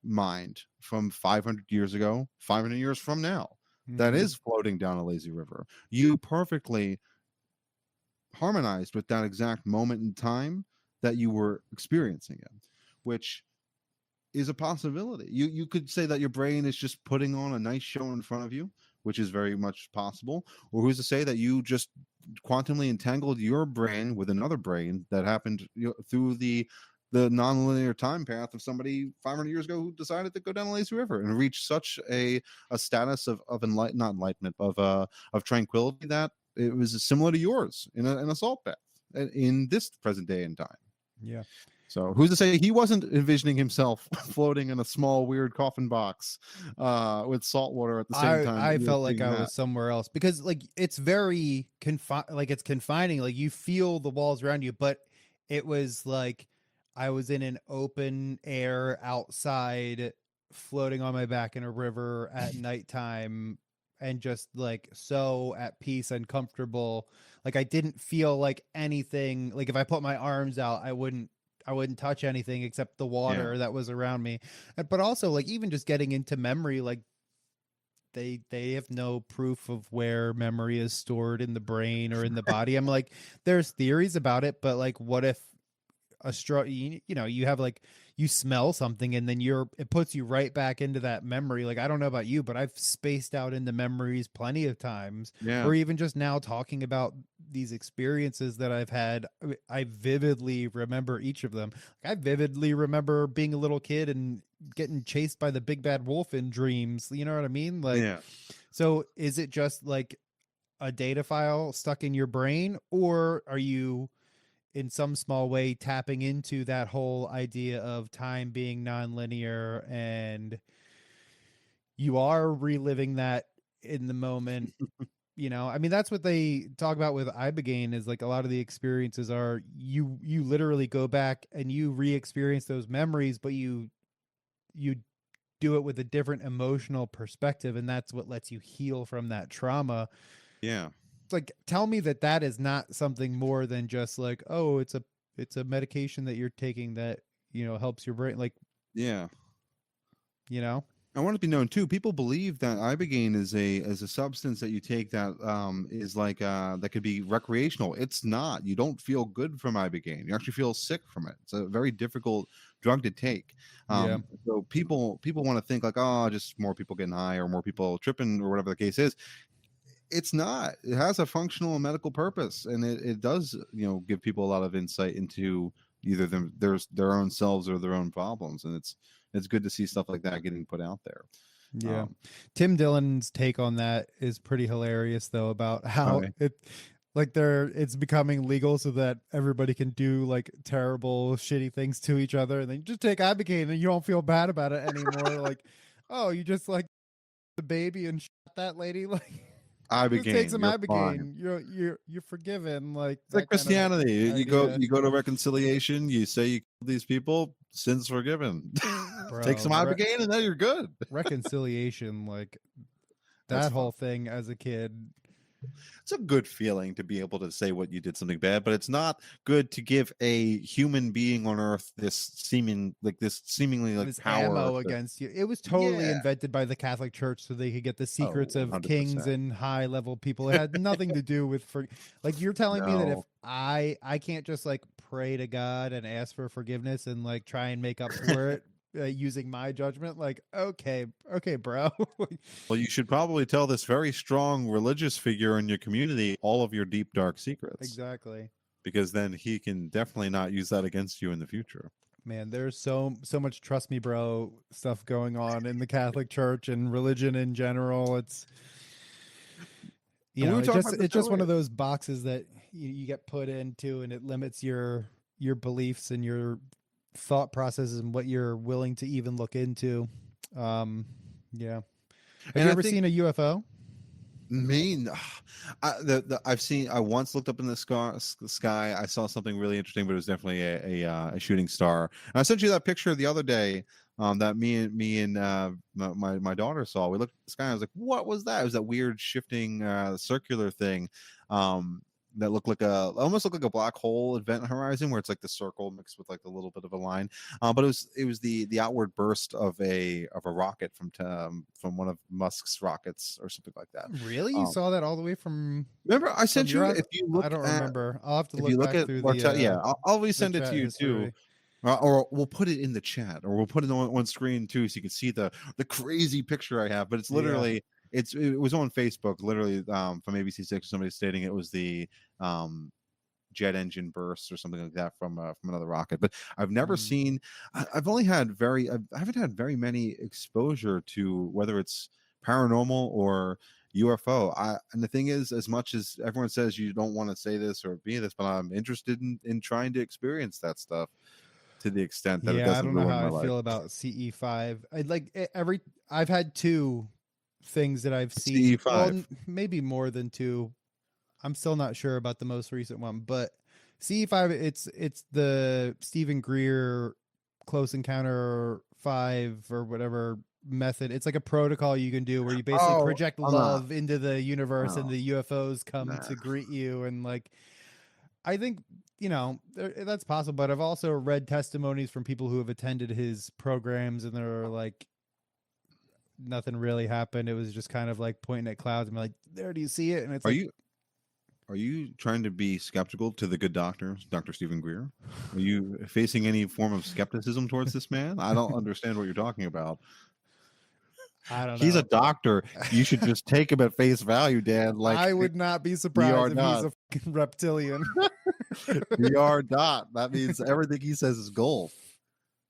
Speaker 2: mind from 500 years ago, 500 years from now, that
Speaker 1: Mm-hmm.
Speaker 2: is floating down a lazy river. You perfectly harmonized with that exact moment in time that you were experiencing it, which is a possibility. You could say that your brain is just putting on a nice show in front of you, which is very much possible. Or who's to say that you just quantumly entangled your brain with another brain that happened through the nonlinear time path of somebody 500 years ago who decided to go down a lazy river and reach such a status of not enlightenment, of tranquility, that it was similar to yours in a salt bath in this present day and time.
Speaker 1: Yeah.
Speaker 2: So who's to say he wasn't envisioning himself floating in a small, weird coffin box with salt water at the same
Speaker 1: I
Speaker 2: time that
Speaker 1: I
Speaker 2: you were
Speaker 1: felt like
Speaker 2: seeing
Speaker 1: I
Speaker 2: that?
Speaker 1: was somewhere else, because like it's very like it's confining. Like you feel the walls around you, but it was like I was in an open air outside, floating on my back in a river at nighttime, and just like so at peace and comfortable. Like I didn't feel like anything. Like if I put my arms out, I wouldn't touch anything except the
Speaker 2: Yeah,
Speaker 1: water that was around me. But also, like, even just getting into memory, like they have no proof of where memory is stored in the brain or in the body. I'm like, there's theories about it, but like, what if you have like, you smell something and then it puts you right back into that memory. Like, I don't know about you, but I've spaced out into memories plenty of times.
Speaker 2: yeah,
Speaker 1: Or even just now talking about these experiences that I've had, I vividly remember each of them. Like, I vividly remember being a little kid and getting chased by the big bad wolf in dreams. You know what I mean? Like,
Speaker 2: yeah.
Speaker 1: so is it just like a data file stuck in your brain, or are you in some small way tapping into that whole idea of time being nonlinear, and you are reliving that in the moment? I mean, that's what they talk about with ibogaine, is like a lot of the experiences are, you literally go back and you re-experience those memories, but you do it with a different emotional perspective, and that's what lets you heal from that trauma.
Speaker 2: Yeah,
Speaker 1: It's like, tell me that that is not something more than just like, oh, it's a medication that you're taking that helps your brain, like,
Speaker 2: yeah.
Speaker 1: you know
Speaker 2: I want it to be known too. People believe that ibogaine is a substance that you take that is like that could be recreational. It's not. You don't feel good from ibogaine. You actually feel sick from it. It's a very difficult drug to take.
Speaker 1: yeah,
Speaker 2: So people want to think like, oh, just more people getting high or more people tripping or whatever the case is. It's not. It has a functional and medical purpose, and it does give people a lot of insight into either their own selves or their own problems, and it's good to see stuff like that getting put out there.
Speaker 1: yeah.
Speaker 2: um
Speaker 1: Tim Dillon's take on that is pretty hilarious, though, about
Speaker 2: all
Speaker 1: how
Speaker 2: right.
Speaker 1: like it's becoming legal so that everybody can do like terrible shitty things to each other, and then you just take ibogaine and you don't feel bad about it anymore. Like, oh, you just like the baby and shot that lady. Like, just take
Speaker 2: Ibogaine,
Speaker 1: some
Speaker 2: you're fine.
Speaker 1: ibogaine, you're forgiven. Like
Speaker 2: It's like
Speaker 1: that kind of
Speaker 2: Christianity.
Speaker 1: idea.
Speaker 2: You go to reconciliation. You say you killed these people. Sins forgiven. Take
Speaker 1: Bro,
Speaker 2: some ibogaine, and then you're good.
Speaker 1: reconciliation, like
Speaker 2: That's
Speaker 1: that
Speaker 2: fun.
Speaker 1: whole thing as a kid.
Speaker 2: It's a good feeling to be able to say what you did something bad, but it's not good to give a human being on earth this seemingly like
Speaker 1: This
Speaker 2: power
Speaker 1: ammo
Speaker 2: to,
Speaker 1: against you. It was totally
Speaker 2: yeah.
Speaker 1: invented by the Catholic Church so they could get the
Speaker 2: Oh,
Speaker 1: secrets of kings
Speaker 2: 100%.
Speaker 1: and high level people. It had nothing to do with like you're telling me that if
Speaker 2: No.
Speaker 1: I can't just like pray to God and ask for forgiveness and like try and make up for it using my judgment. Like, okay, bro.
Speaker 2: Well, you should probably tell this very strong religious figure in your community all of your deep, dark secrets,
Speaker 1: Exactly.
Speaker 2: because then he can definitely not use that against you in the future.
Speaker 1: Man, there's so much trust me, bro stuff going on in the Catholic Church and religion in general. It's
Speaker 2: And we were talking about
Speaker 1: it's
Speaker 2: this
Speaker 1: just one
Speaker 2: earlier.
Speaker 1: of those boxes that you get put into, and it limits your beliefs and your thought processes and what you're willing to even look into. Um, yeah. Have
Speaker 2: And
Speaker 1: you
Speaker 2: I
Speaker 1: ever
Speaker 2: think
Speaker 1: seen a UFO?
Speaker 2: Maine, I've seen. I once looked up in the sky. I saw something really interesting, but it was definitely a shooting star. And I sent you that picture the other day. That me and my daughter saw. We looked at the sky. And I was like, "What was that?" It was that weird shifting circular thing. That looked like almost looked like a black hole event horizon, where it's like the circle mixed with like a little bit of a line. But it was the outward burst of a rocket from one of Musk's rockets or something like that.
Speaker 1: Really? You
Speaker 2: Um,
Speaker 1: saw that all the way
Speaker 2: Remember, I
Speaker 1: from
Speaker 2: sent
Speaker 1: your
Speaker 2: you.
Speaker 1: house?
Speaker 2: If you
Speaker 1: I
Speaker 2: look
Speaker 1: don't
Speaker 2: at
Speaker 1: remember. I'll have to
Speaker 2: if you
Speaker 1: look
Speaker 2: look
Speaker 1: back
Speaker 2: at
Speaker 1: through
Speaker 2: yeah, I'll
Speaker 1: the
Speaker 2: resend it to
Speaker 1: chat
Speaker 2: you too.
Speaker 1: history.
Speaker 2: Or we'll put it in the chat, or we'll put it on screen too, so you can see the crazy picture I have. But it's
Speaker 1: Yeah.
Speaker 2: literally it was on Facebook, literally from ABC6. Somebody stating it was the um, jet engine burst or something like that from another rocket. But I've never
Speaker 1: Mm.
Speaker 2: seen. I've only had I haven't had very many exposure to whether it's paranormal or UFO. And the thing is, as much as everyone says you don't want to say this or be this, but I'm interested in trying to experience that stuff to the extent that it
Speaker 1: Yeah, I
Speaker 2: doesn't
Speaker 1: don't know
Speaker 2: ruin
Speaker 1: how
Speaker 2: my
Speaker 1: I
Speaker 2: life.
Speaker 1: feel about CE5. I like every I've had two things that I've seen. Well,
Speaker 2: CE5.
Speaker 1: maybe more than two. I'm still not sure about the most recent one, but CE5 it's the Stephen Greer close encounter 5 or whatever method. It's like a protocol you can do where you basically
Speaker 2: Oh,
Speaker 1: project
Speaker 2: I'm not.
Speaker 1: love into the universe and
Speaker 2: No,
Speaker 1: the UFOs come
Speaker 2: nah.
Speaker 1: to greet you, and like I think that's possible, but I've also read testimonies from people who have attended his programs, and they're like nothing really happened. It was just kind of like pointing at clouds and be like, there, do you see it? And it's
Speaker 2: Are
Speaker 1: like,
Speaker 2: you trying to be skeptical to the good doctor, Dr. Stephen Greer? Are you facing any form of skepticism towards this man? I don't understand what you're talking about.
Speaker 1: I don't
Speaker 2: He's a
Speaker 1: know.
Speaker 2: doctor. You should just take him at face value, Dan. Like
Speaker 1: I would not be
Speaker 2: we are
Speaker 1: surprised if he's
Speaker 2: not.
Speaker 1: a fucking reptilian.
Speaker 2: We are not. That means everything he says is gold.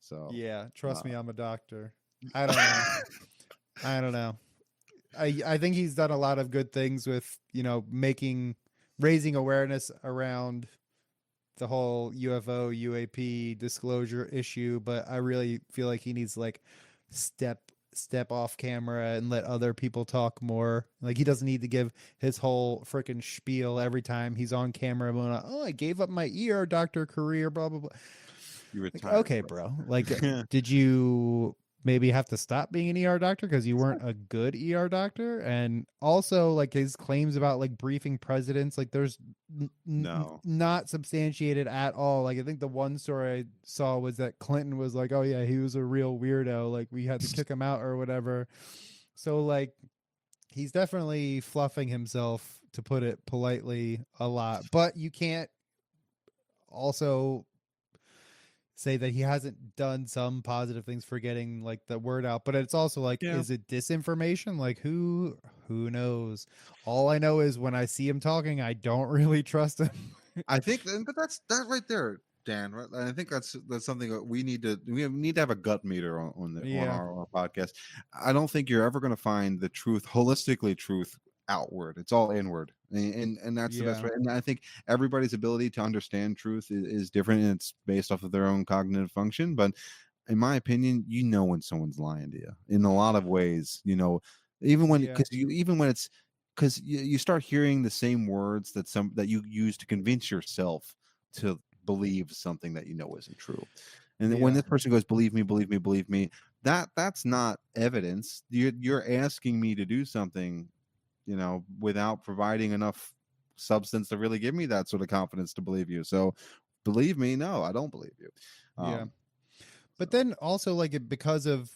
Speaker 2: So
Speaker 1: Yeah, trust
Speaker 2: uh,
Speaker 1: me, I'm a doctor. I don't know. I don't know. I think he's done a lot of good things with, raising awareness around the whole UFO UAP disclosure issue, but I really feel like he needs to like step off camera and let other people talk more. Like he doesn't need to give his whole freaking spiel every time he's on camera. Going, oh, I gave up my ER doctor career, blah blah blah.
Speaker 2: you
Speaker 1: Like,
Speaker 2: retired,
Speaker 1: okay,
Speaker 2: bro.
Speaker 1: bro. Like, did you maybe have to stop being an ER doctor because you weren't a good ER doctor? And also, like his claims about like briefing presidents, like there's
Speaker 2: No.
Speaker 1: not substantiated at all. Like I think the one story I saw was that Clinton was like, "Oh yeah, he was a real weirdo. Like we had to kick him out or whatever." So like he's definitely fluffing himself, to put it politely, a lot. But you can't also say that he hasn't done some positive things for getting like the word out, but it's also like,
Speaker 2: Yeah.
Speaker 1: is it disinformation? Like who knows? All I know is when I see him talking, I don't really trust him.
Speaker 2: I think, but that's that right there, Dan. Right? I think that's something that we need to have a gut meter on
Speaker 1: Yeah.
Speaker 2: our podcast. I don't think you're ever going to find the truth, holistically truth, outward. It's all inward, and that's the best
Speaker 1: Yeah.
Speaker 2: way. And I think everybody's ability to understand truth is different, and it's based off of their own cognitive function. But in my opinion, you know when someone's lying to you in a lot of ways. You know, even when
Speaker 1: Yeah.
Speaker 2: because you even when it's because you start hearing the same words that you use to convince yourself to believe something that you know isn't true. And then when
Speaker 1: Yeah.
Speaker 2: this person goes, believe me, believe me, believe me, that's not evidence. You're asking me to do something, without providing enough substance to really give me that sort of confidence to believe you. So believe me, no, I don't believe you.
Speaker 1: Yeah.
Speaker 2: Um,
Speaker 1: But then also like because of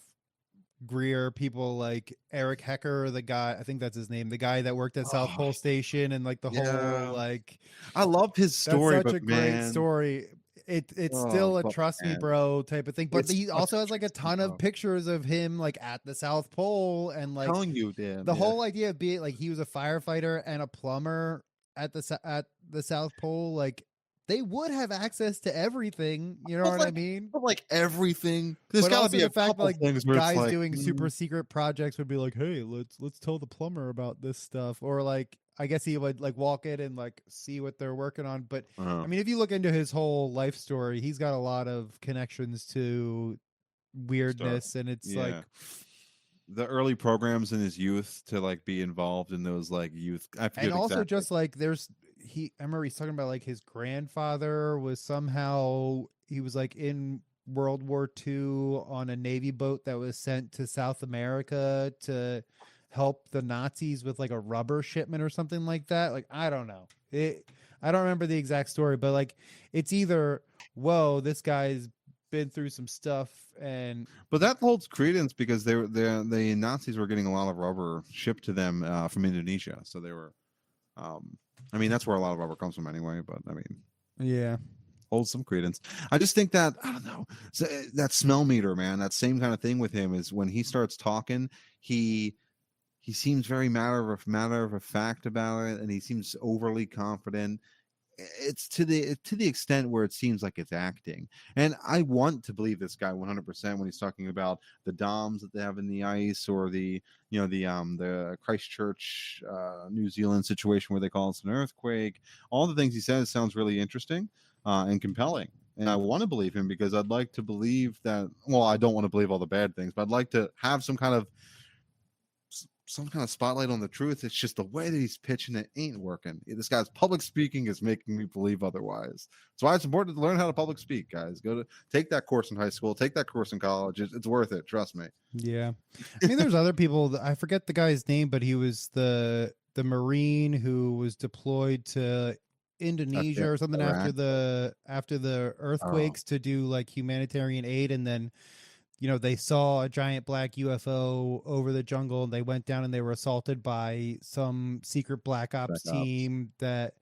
Speaker 1: Greer, people like Eric Hecker, the guy, I think that's his name, the guy that worked at South
Speaker 2: oh,
Speaker 1: Pole Station, and like the whole
Speaker 2: yeah,
Speaker 1: like
Speaker 2: I love his
Speaker 1: that's
Speaker 2: story,
Speaker 1: such
Speaker 2: but
Speaker 1: a great
Speaker 2: man,
Speaker 1: story. It's
Speaker 2: oh,
Speaker 1: still a
Speaker 2: but
Speaker 1: trust me
Speaker 2: man,
Speaker 1: bro type of thing, but
Speaker 2: it's
Speaker 1: he
Speaker 2: such
Speaker 1: also
Speaker 2: a
Speaker 1: has like a
Speaker 2: trusting,
Speaker 1: ton of
Speaker 2: bro.
Speaker 1: pictures of him like at the South Pole, and like
Speaker 2: Telling you, damn,
Speaker 1: the
Speaker 2: yeah.
Speaker 1: whole idea of being like he was a firefighter and a plumber at the South Pole, like they would have access to everything, you know
Speaker 2: But
Speaker 1: what I
Speaker 2: like,
Speaker 1: mean?
Speaker 2: but like everything, there's
Speaker 1: But
Speaker 2: got to
Speaker 1: also
Speaker 2: be
Speaker 1: the
Speaker 2: a
Speaker 1: fact that
Speaker 2: couple
Speaker 1: like
Speaker 2: things where it's
Speaker 1: guys
Speaker 2: like,
Speaker 1: doing super secret projects would be like, "Hey, let's tell the plumber about this stuff," or like I guess he would like walk in and like see what they're working on. But
Speaker 2: uh,
Speaker 1: I mean, if you look into his whole life story, he's got a lot of connections to
Speaker 2: start,
Speaker 1: weirdness, and it's
Speaker 2: yeah.
Speaker 1: like,
Speaker 2: The early programs in his youth to like be involved in those like youth, I
Speaker 1: and
Speaker 2: forget
Speaker 1: also
Speaker 2: exactly.
Speaker 1: just like I remember he's talking about like his grandfather was somehow he was like in World War II on a Navy boat that was sent to South America to help the Nazis with like a rubber shipment or something like that. Like I don't know. I don't remember the exact story, but like it's either whoa, this guy's been through some stuff, and
Speaker 2: But that holds credence because the Nazis were getting a lot of rubber shipped to them from Indonesia, so they were. Um, I mean, that's where a lot of rubber comes from anyway. But I mean,
Speaker 1: yeah.
Speaker 2: holds some credence. I just think that I don't know that smell meter, man. That same kind of thing with him is when he starts talking, he he seems very matter of a fact about it, and he seems overly confident. It's to the extent where it seems like it's acting, and I want to believe this guy 100% when he's talking about the DOMs that they have in the ice, or the Christchurch, New Zealand situation where they call it an earthquake. All the things he says sounds really interesting and compelling, and I want to believe him because I'd like to believe that. Well, I don't want to believe all the bad things, but I'd like to have some kind of spotlight on the truth. It's just the way that he's pitching it ain't working. This guy's public speaking is making me believe otherwise. That's why it's important to learn how to public speak, guys. Go to take that course in high school, take that course in college. It's worth it. Trust me.
Speaker 1: Yeah. I mean, there's other people I forget the guy's name, but he was the Marine who was deployed to
Speaker 2: Okay.
Speaker 1: Indonesia or something
Speaker 2: Iraq.
Speaker 1: after the
Speaker 2: Oh,
Speaker 1: earthquakes to do like humanitarian aid, and then they saw a giant black UFO over the jungle, and they went down and they were assaulted by some secret black
Speaker 2: back
Speaker 1: ops
Speaker 2: ops.
Speaker 1: team that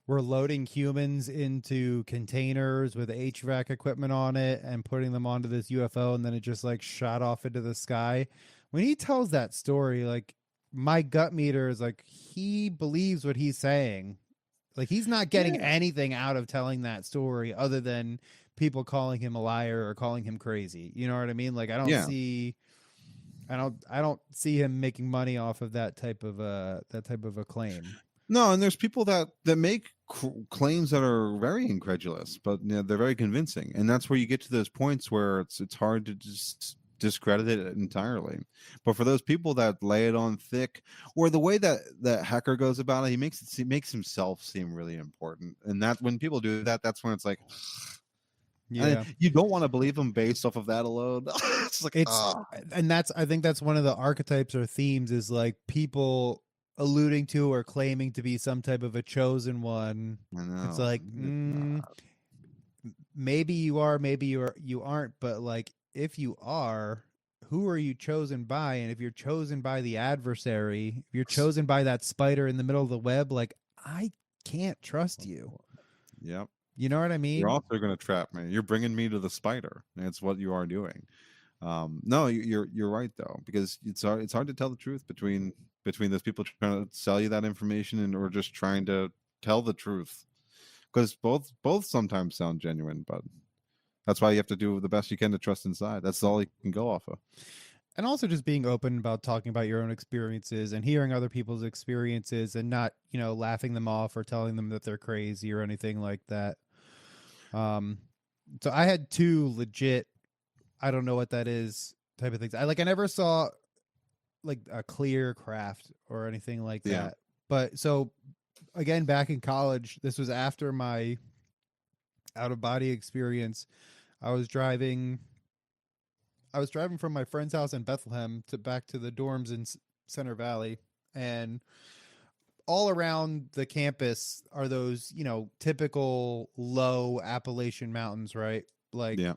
Speaker 1: were loading humans into containers with HVAC equipment on it and putting them onto this UFO, and then it just like shot off into the sky. When he tells that story, like my gut meter is like he believes what he's saying. Like he's not getting
Speaker 2: Yeah.
Speaker 1: anything out of telling that story other than people calling him a liar or calling him crazy. You know what I mean? Like
Speaker 2: Yeah.
Speaker 1: I don't see him making money off of that type of a claim.
Speaker 2: No, and there's people that make claims that are very incredulous, but they're very convincing, and that's where you get to those points where it's hard to just discredit it entirely. But for those people that lay it on thick, or the way that Hacker goes about it, he makes himself seem really important, and that when people do that, that's when it's like, and
Speaker 1: Yeah.
Speaker 2: you don't want to believe him based off of that alone. It's like,
Speaker 1: It's
Speaker 2: ah,
Speaker 1: and that's I think that's one of the archetypes or themes is like people alluding to or claiming to be some type of a chosen one.
Speaker 2: I
Speaker 1: It's
Speaker 2: know.
Speaker 1: like
Speaker 2: It's not.
Speaker 1: maybe you are, maybe you aren't, but like if you are, who are you chosen by? And if you're chosen by the adversary, if you're chosen by that spider in the middle of the web, like I can't trust you.
Speaker 2: Yep.
Speaker 1: You know what I
Speaker 2: You're
Speaker 1: mean?
Speaker 2: also going to trap me. You're bringing me to the spider. That's what you are doing. No, you're right though, because it's hard to tell the truth between those people trying to sell you that information and or just trying to tell the truth, because both sometimes sound genuine, but that's why you have to do the best you can to trust inside. That's all you can go off of.
Speaker 1: And also just being open about talking about your own experiences and hearing other people's experiences and not, laughing them off or telling them that they're crazy or anything like that. Um, so I had two legit, I don't know what that is type of things. I never saw like a clear craft or anything like
Speaker 2: Yeah.
Speaker 1: that. But so again, back in college, this was after my out of body experience. I was driving I was driving from my friend's house in Bethlehem to back to the dorms in Center Valley, and all around the campus are those, typical low Appalachian mountains, right? Like,
Speaker 2: Yeah.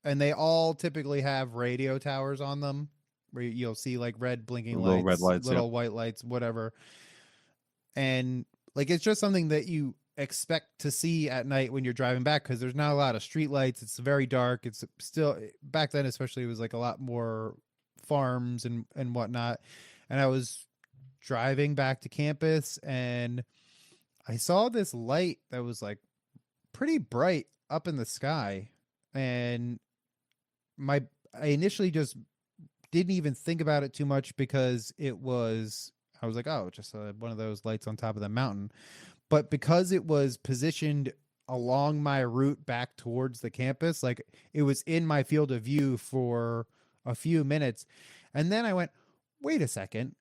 Speaker 1: and they all typically have radio towers on them where you'll see like red
Speaker 2: The
Speaker 1: blinking
Speaker 2: little red
Speaker 1: lights,
Speaker 2: lights. Yep.
Speaker 1: little white lights, whatever. And like, it's just something that you expect to see at night when you're driving back because there's not a lot of street lights. It's very dark. It's still back then, especially, it was like a lot more farms and whatnot. And I was driving back to campus and I saw this light that was like pretty bright up in the sky. And my I initially just didn't even think about it too much because I was like, oh, just one of those lights on top of the mountain. But because it was positioned along my route back towards the campus, like it was in my field of view for a few minutes. And then I went, wait a second.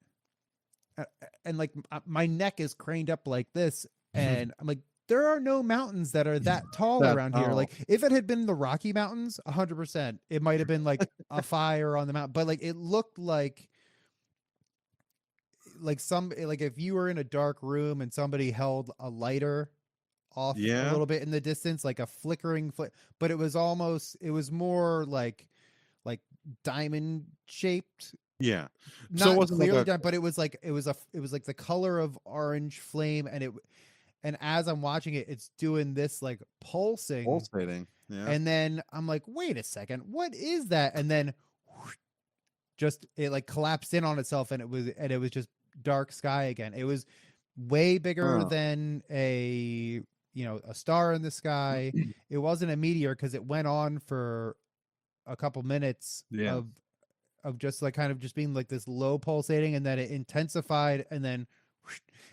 Speaker 1: And like my neck is craned up like this. And I'm like, there are no mountains that are that tall
Speaker 2: That
Speaker 1: around here.
Speaker 2: tall.
Speaker 1: Like if it had been the Rocky Mountains, 100%, it might have been like a fire on the mountain. But like it looked like if you were in a dark room and somebody held a lighter off a
Speaker 2: Yeah.
Speaker 1: little bit in the distance, like a flickering but it was more like diamond shaped,
Speaker 2: Yeah. So it
Speaker 1: not
Speaker 2: wasn't like
Speaker 1: clearly
Speaker 2: a
Speaker 1: done, but it was like the color of orange flame, and as I'm watching it, it's doing this like pulsing,
Speaker 2: pulsating. Yeah.
Speaker 1: and then I'm like, wait a second, what is that? And then whoosh, just it like collapsed in on itself, and it was just dark sky again. It was way bigger
Speaker 2: Oh.
Speaker 1: than a star in the sky. It wasn't a meteor because it went on for a couple minutes
Speaker 2: Yeah.
Speaker 1: of just like kind of just being like this low pulsating, and then it intensified, and then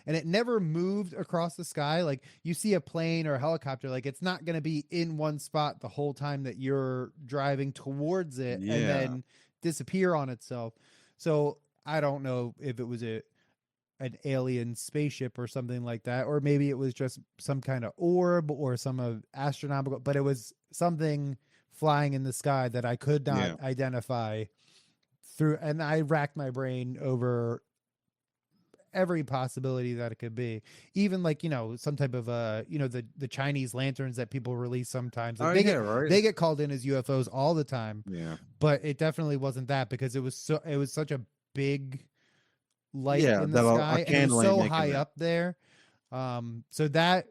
Speaker 1: and it never moved across the sky. Like you see a plane or a helicopter, like it's not going to be in one spot the whole time that you're driving towards it and
Speaker 2: Yeah.
Speaker 1: then disappear on itself. So I don't know if it was an alien spaceship or something like that, or maybe it was just some kind of orb or some of astronomical, but it was something flying in the sky that I could not
Speaker 2: Yeah.
Speaker 1: identify through. And I racked my brain over every possibility that it could be, even like some type of the Chinese lanterns that people release sometimes, like
Speaker 2: Oh
Speaker 1: they
Speaker 2: yeah.
Speaker 1: get
Speaker 2: Right.
Speaker 1: they get called in as UFOs all the time.
Speaker 2: Yeah.
Speaker 1: But it definitely wasn't that, because it was such a big light
Speaker 2: Yeah.
Speaker 1: in the
Speaker 2: That a
Speaker 1: sky, and it was
Speaker 2: candle ain't
Speaker 1: so
Speaker 2: making
Speaker 1: high
Speaker 2: that.
Speaker 1: up there. So that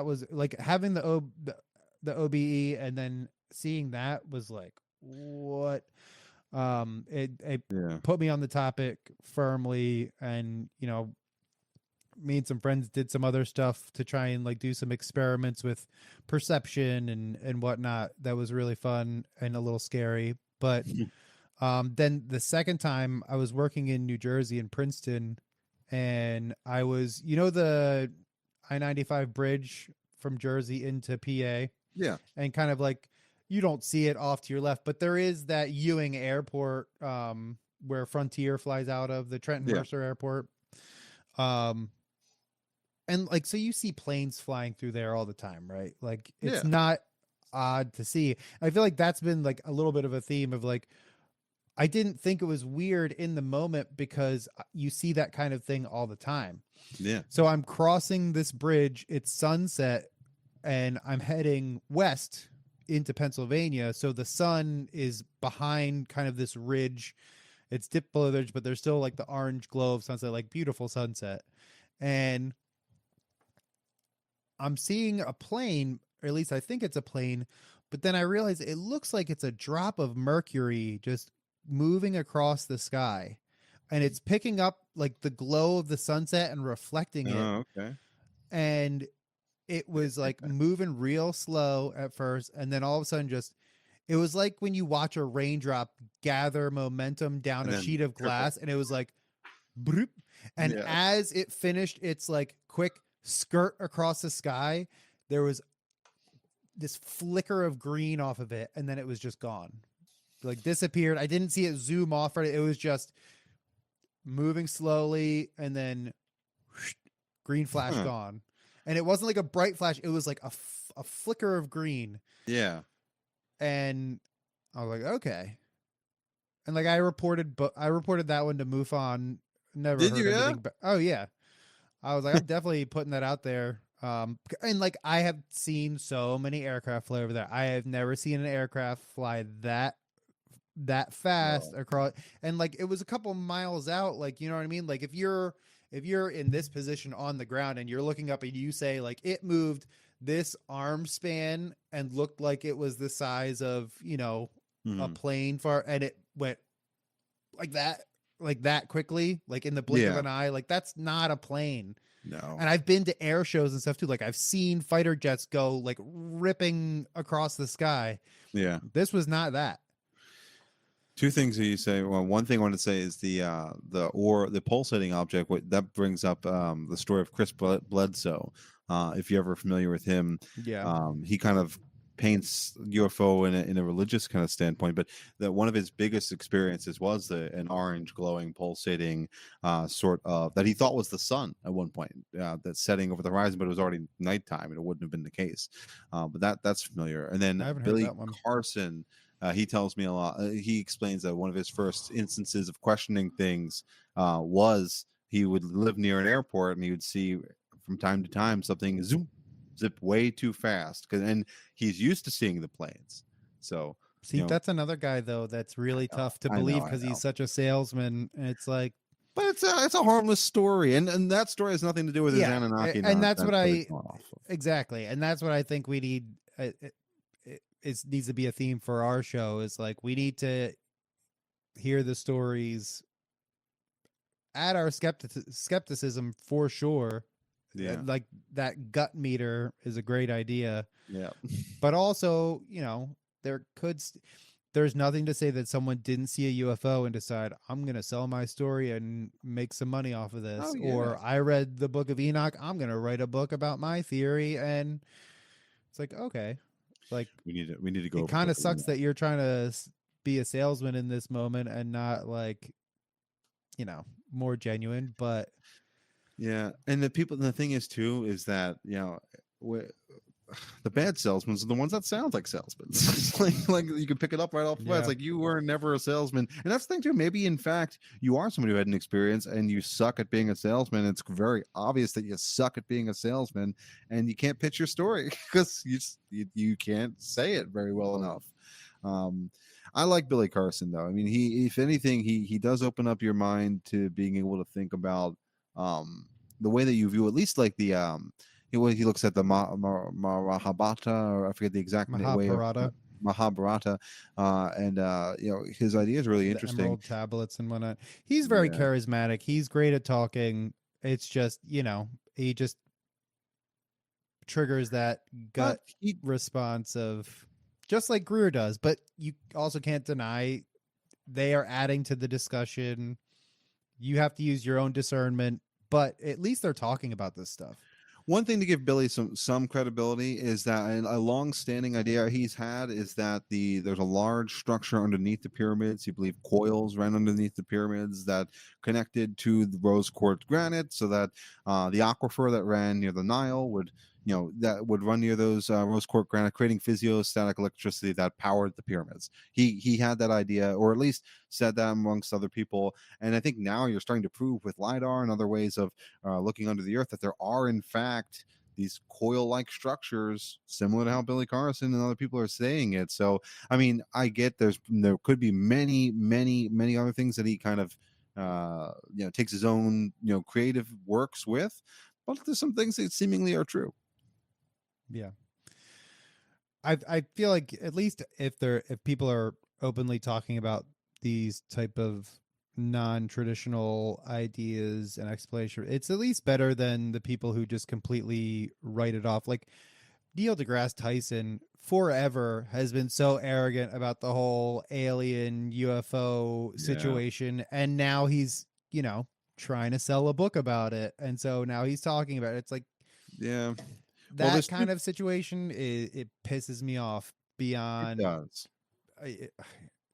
Speaker 1: was like having the OBE, and then seeing that was like, what? It
Speaker 2: Yeah.
Speaker 1: put me on the topic firmly, and me and some friends did some other stuff to try and like do some experiments with perception and whatnot. That was really fun and a little scary. But then the second time I was working in New Jersey in Princeton, and I was, the I-95 bridge from Jersey into PA,
Speaker 2: Yeah.
Speaker 1: and kind of like you don't see it off to your left, but there is that Ewing Airport where Frontier flies out of, the Trenton
Speaker 2: Yeah.
Speaker 1: Mercer Airport. And like, so you see planes flying through there all the time, right? Like it's
Speaker 2: Yeah.
Speaker 1: not odd to see. I feel like that's been like a little bit of a theme of like, I didn't think it was weird in the moment because you see that kind of thing all the time.
Speaker 2: Yeah.
Speaker 1: So I'm crossing this bridge, it's sunset, and I'm heading west into Pennsylvania. So the sun is behind kind of this ridge. It's dipped below the ridge, but there's still like the orange glow of sunset, like beautiful sunset. And I'm seeing a plane, or at least I think it's a plane, but then I realize it looks like it's a drop of mercury just moving across the sky. And it's picking up like the glow of the sunset and reflecting it.
Speaker 2: Oh, okay.
Speaker 1: And it was like moving real slow at first, and then all of a sudden just It was like when you watch a raindrop gather momentum down
Speaker 2: And
Speaker 1: a
Speaker 2: then
Speaker 1: sheet of
Speaker 2: trickle.
Speaker 1: glass, and it was like, bloop. And
Speaker 2: Yeah.
Speaker 1: as it finished its like quick skirt across the sky, there was this flicker of green off of it, and then it was just gone, like disappeared. I didn't see it zoom off. It was just moving slowly, and then whoosh, green flash
Speaker 2: Huh.
Speaker 1: gone. And it wasn't like a bright flash; it was like a flicker of green.
Speaker 2: Yeah.
Speaker 1: And I was like, okay. And like I reported that one to MUFON. Never
Speaker 2: Did you?
Speaker 1: heard
Speaker 2: Yeah.
Speaker 1: anything. But oh yeah, I was like, I'm definitely putting that out there. And like I have seen so many aircraft fly over there. I have never seen an aircraft fly that fast
Speaker 2: Well,
Speaker 1: across. And like it was a couple miles out. Like you know what I mean. Like if you're in this position on the ground and you're looking up and you say like it moved this arm span and looked like it was the size of a
Speaker 2: mhm.
Speaker 1: plane far, and it went like that quickly, like in the blink of
Speaker 2: Yeah.
Speaker 1: an eye, like that's not a plane.
Speaker 2: No.
Speaker 1: And I've been to air shows and stuff too. Like I've seen fighter jets go like ripping across the sky.
Speaker 2: Yeah.
Speaker 1: This was not that.
Speaker 2: Two things that you say. Well, one thing I want to say is the pulsating object. What that brings up the story of Chris Bledsoe. If you're ever familiar with him,
Speaker 1: Yeah.
Speaker 2: he kind of paints UFO in a religious kind of standpoint. But that one of his biggest experiences was an orange glowing pulsating sort of that he thought was the sun at one point that's setting over the horizon, but it was already nighttime and it wouldn't have been the case. But that's familiar. And
Speaker 1: I
Speaker 2: then
Speaker 1: haven't heard
Speaker 2: Billy
Speaker 1: that one.
Speaker 2: Carson. He tells me a lot. He explains that one of his first instances of questioning things was he would live near an airport and he would see from time to time something zoom, zip way too fast. And he's used to seeing the planes. So,
Speaker 1: See, that's another guy though that's really tough to
Speaker 2: I know,
Speaker 1: believe
Speaker 2: I
Speaker 1: because he's
Speaker 2: know.
Speaker 1: such a salesman. And it's like,
Speaker 2: But it's a harmless story, and that story has nothing to do with his
Speaker 1: yeah,
Speaker 2: Anunnaki
Speaker 1: and that's
Speaker 2: nonsense
Speaker 1: what
Speaker 2: that he's
Speaker 1: I
Speaker 2: going off of.
Speaker 1: exactly, and that's what I think we need. It needs to be a theme for our show. Is like we need to hear the stories, add our skepticism for sure.
Speaker 2: Yeah,
Speaker 1: Like that gut meter is a great idea,
Speaker 2: yeah,
Speaker 1: but also there there's nothing to say that someone didn't see a UFO and decide I'm going to sell my story and make some money off of this,
Speaker 2: oh yeah.
Speaker 1: or I read the Book of Enoch, I'm going to write a book about my theory. And it's like, okay, like
Speaker 2: We need to go
Speaker 1: it
Speaker 2: over
Speaker 1: kind
Speaker 2: Book
Speaker 1: of
Speaker 2: of
Speaker 1: sucks that
Speaker 2: Enoch.
Speaker 1: you're trying to be a salesman in this moment and not like more genuine. But
Speaker 2: Yeah, and the thing is too is that the bad salesmen are the ones that sound like salesmen. It's like you can pick it up right off the bat. It's
Speaker 1: yeah,
Speaker 2: like you were never a salesman, and that's the thing too. Maybe in fact you are somebody who had an experience and you suck at being a salesman. It's very obvious that you suck at being a salesman, and you can't pitch your story because you can't say it very well enough. Um, I like Billy Carson though. I mean, he if anything, he does open up your mind to being able to think about um, the way that you view at least like the he looks at the Mahabharata, or I forget the exact way of
Speaker 1: Mahabharata,
Speaker 2: Mahabharata, and his idea is really
Speaker 1: the
Speaker 2: interesting.
Speaker 1: Emerald Tablets and whatnot. He's very
Speaker 2: Yeah,
Speaker 1: charismatic. He's great at talking. It's just he just triggers that
Speaker 2: but
Speaker 1: gut response of just like Greer does, but you also can't deny they are adding to the discussion. You have to use your own discernment, but at least they're talking about this stuff.
Speaker 2: one thing to give Billy some credibility is that a long-standing idea he's had is that there's a large structure underneath the pyramids. He believed coils ran underneath the pyramids that connected to the rose quartz granite, so that the aquifer that ran near the Nile would that would run near those rose quartz granite, creating physiostatic electricity that powered the pyramids. He had that idea, or at least said that amongst other people. And I think now you're starting to prove with lidar and other ways of looking under the earth that there are in fact these coil-like structures similar to how Billy Carson and other people are saying it. So I mean, I get there could be many other things that he kind of takes his own creative works with, but there's some things that seemingly are true.
Speaker 1: Yeah. I feel like at least if people are openly talking about these type of non-traditional ideas and explanation, it's at least better than the people who just completely write it off. Like Neil deGrasse Tyson forever has been so arrogant about the whole alien UFO
Speaker 2: Yeah.
Speaker 1: situation, and now he's, trying to sell a book about it, and so now he's talking about it. It's like
Speaker 2: Yeah. Well,
Speaker 1: that
Speaker 2: there's
Speaker 1: kind of situation. It pisses me off
Speaker 2: it
Speaker 1: beyond.
Speaker 2: does.
Speaker 1: I,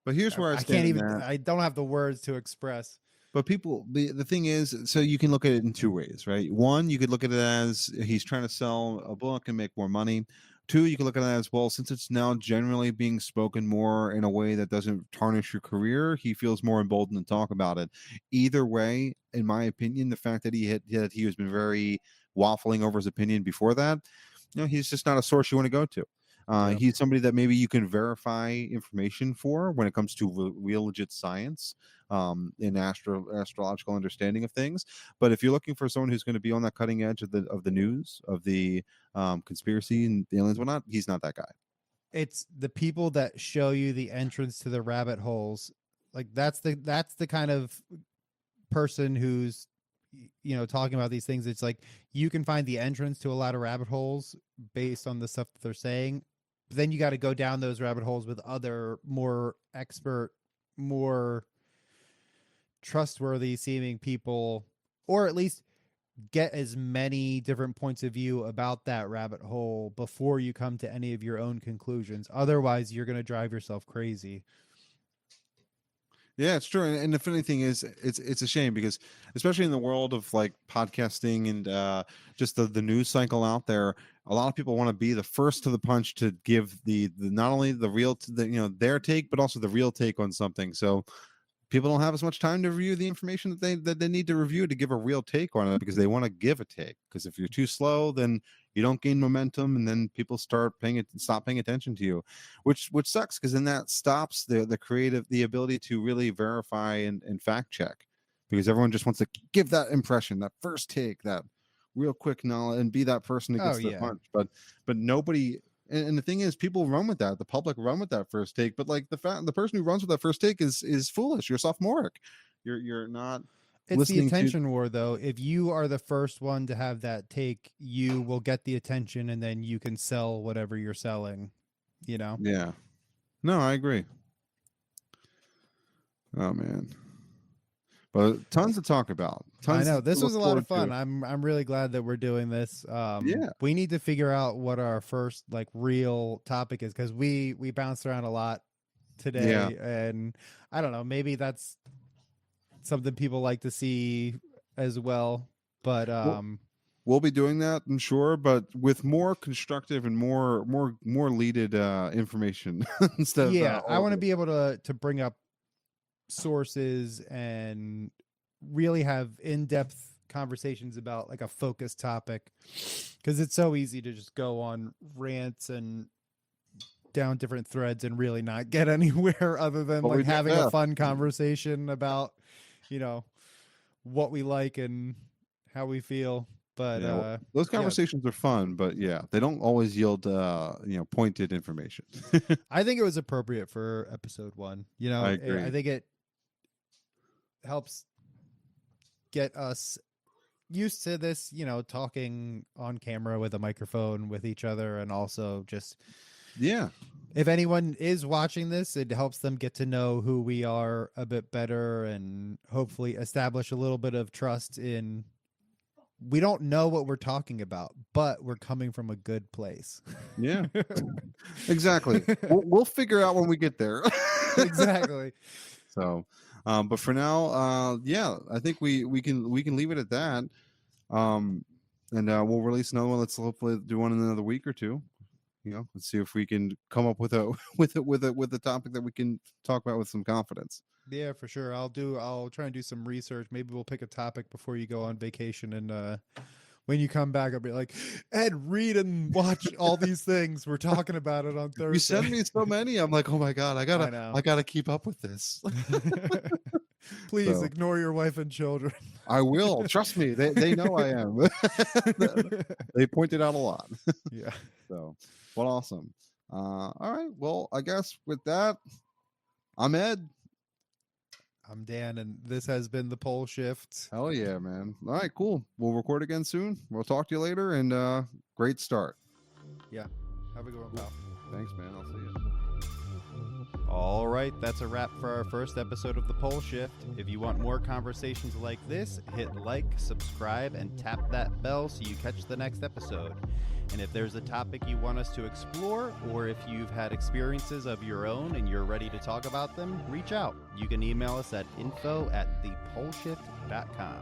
Speaker 2: But here's where I
Speaker 1: I
Speaker 2: stand
Speaker 1: can't
Speaker 2: in
Speaker 1: even.
Speaker 2: that.
Speaker 1: I don't have the words to express.
Speaker 2: But people, the thing is, so you can look at it in two ways, right? One, you could look at it as he's trying to sell a book and make more money. Two, you can look at it as, well, since it's now generally being spoken more in a way that doesn't tarnish your career, he feels more emboldened to talk about it. Either way, in my opinion, the fact that he has been very waffling over his opinion before that, he's just not a source you want to go to.
Speaker 1: Yeah.
Speaker 2: He's somebody that maybe you can verify information for when it comes to real legit science, in astrological understanding of things. But if you're looking for someone who's going to be on that cutting edge of the news, of the conspiracy and the aliens, whatnot, he's not that guy.
Speaker 1: It's the people that show you the entrance to the rabbit holes. Like that's the kind of person who's talking about these things. It's like you can find the entrance to a lot of rabbit holes based on the stuff that they're saying. But then you got to go down those rabbit holes with other more expert, more trustworthy seeming people, or at least get as many different points of view about that rabbit hole before you come to any of your own conclusions. Otherwise, you're going to drive yourself crazy.
Speaker 2: Yeah, it's true. And the funny thing is, it's a shame because, especially in the world of like podcasting and just the news cycle out there, a lot of people want to be the first to the punch to give the not only the real their take, but also the real take on something. So people don't have as much time to review the information that they need to review to give a real take on it, because they want to give a take. Because if you're too slow, then you don't gain momentum, and then people stop paying attention to you, which sucks, because then that stops the ability to really verify and fact check, because everyone just wants to give that impression, that first take, that real quick knowledge, and be that person that
Speaker 1: Oh
Speaker 2: gets the
Speaker 1: yeah.
Speaker 2: punch. But nobody. And the thing is, people run with that. The public run with that first take, but like the person who runs with that first take is foolish. You're sophomoric. You're not
Speaker 1: It's the
Speaker 2: listening to.
Speaker 1: attention war, though. If you are the first one to have that take, you will get the attention, and then you can sell whatever you're selling.
Speaker 2: Yeah. No, I agree. Oh man. But tons to talk about.
Speaker 1: I
Speaker 2: Tons
Speaker 1: know
Speaker 2: to
Speaker 1: this was
Speaker 2: look
Speaker 1: a lot of
Speaker 2: forward
Speaker 1: fun.
Speaker 2: to.
Speaker 1: I'm really glad that we're doing this.
Speaker 2: Yeah.
Speaker 1: We need to figure out what our first like real topic is, because we bounced around a lot
Speaker 2: Yeah.
Speaker 1: today, and I don't know. Maybe that's something people like to see as well. But
Speaker 2: We'll be doing that, I'm sure, but with more constructive and more leaded information instead of
Speaker 1: yeah, I
Speaker 2: all
Speaker 1: want to
Speaker 2: of it.
Speaker 1: be able to bring up sources and really have in-depth conversations about like a focused topic, because it's so easy to just go on rants and down different threads and really not get anywhere other than
Speaker 2: But we
Speaker 1: like
Speaker 2: do
Speaker 1: having a
Speaker 2: that.
Speaker 1: fun conversation about what we like and how we feel. But
Speaker 2: Yeah, those
Speaker 1: yeah,
Speaker 2: conversations are fun, but yeah, they don't always yield pointed information.
Speaker 1: I think it was appropriate for episode 1.
Speaker 2: I
Speaker 1: I
Speaker 2: agree.
Speaker 1: think it helps get us used to this, talking on camera with a microphone with each other, and also just
Speaker 2: Yeah,
Speaker 1: if anyone is watching this, it helps them get to know who we are a bit better, and hopefully establish a little bit of trust in we don't know what we're talking about, but we're coming from a good place.
Speaker 2: yeah, exactly. We'll figure out when we get there.
Speaker 1: Exactly.
Speaker 2: So, but for now, yeah, I think we can leave it at that. And we'll release another one. Let's hopefully do one in another week or two. Let's see if we can come up with a with a topic that we can talk about with some confidence.
Speaker 1: Yeah, for sure. I'll try and do some research. Maybe we'll pick a topic before you go on vacation, and when you come back, I'll be like, Ed, read and watch all these things. We're talking about it on Thursday.
Speaker 2: You send me so many. I'm like, oh my god, I gotta keep up with this.
Speaker 1: Please
Speaker 2: So,
Speaker 1: ignore your wife and children.
Speaker 2: I will. Trust me. They know I am. They pointed out a lot.
Speaker 1: Yeah.
Speaker 2: So, well, awesome. All right. Well, I guess with that, I'm Ed.
Speaker 1: I'm Dan, and this has been the Pole Shift.
Speaker 2: Hell yeah, man. All right, cool. We'll record again soon. We'll talk to you later, and great start.
Speaker 1: Yeah. Have a good one, pal.
Speaker 2: Thanks, man. I'll see you.
Speaker 1: All right, that's a wrap for our first episode of The Pole Shift. If you want more conversations like this, hit like, subscribe, and tap that bell so you catch the next episode. And if there's a topic you want us to explore, or if you've had experiences of your own and you're ready to talk about them, reach out. You can email us at info@thepoleshift.com.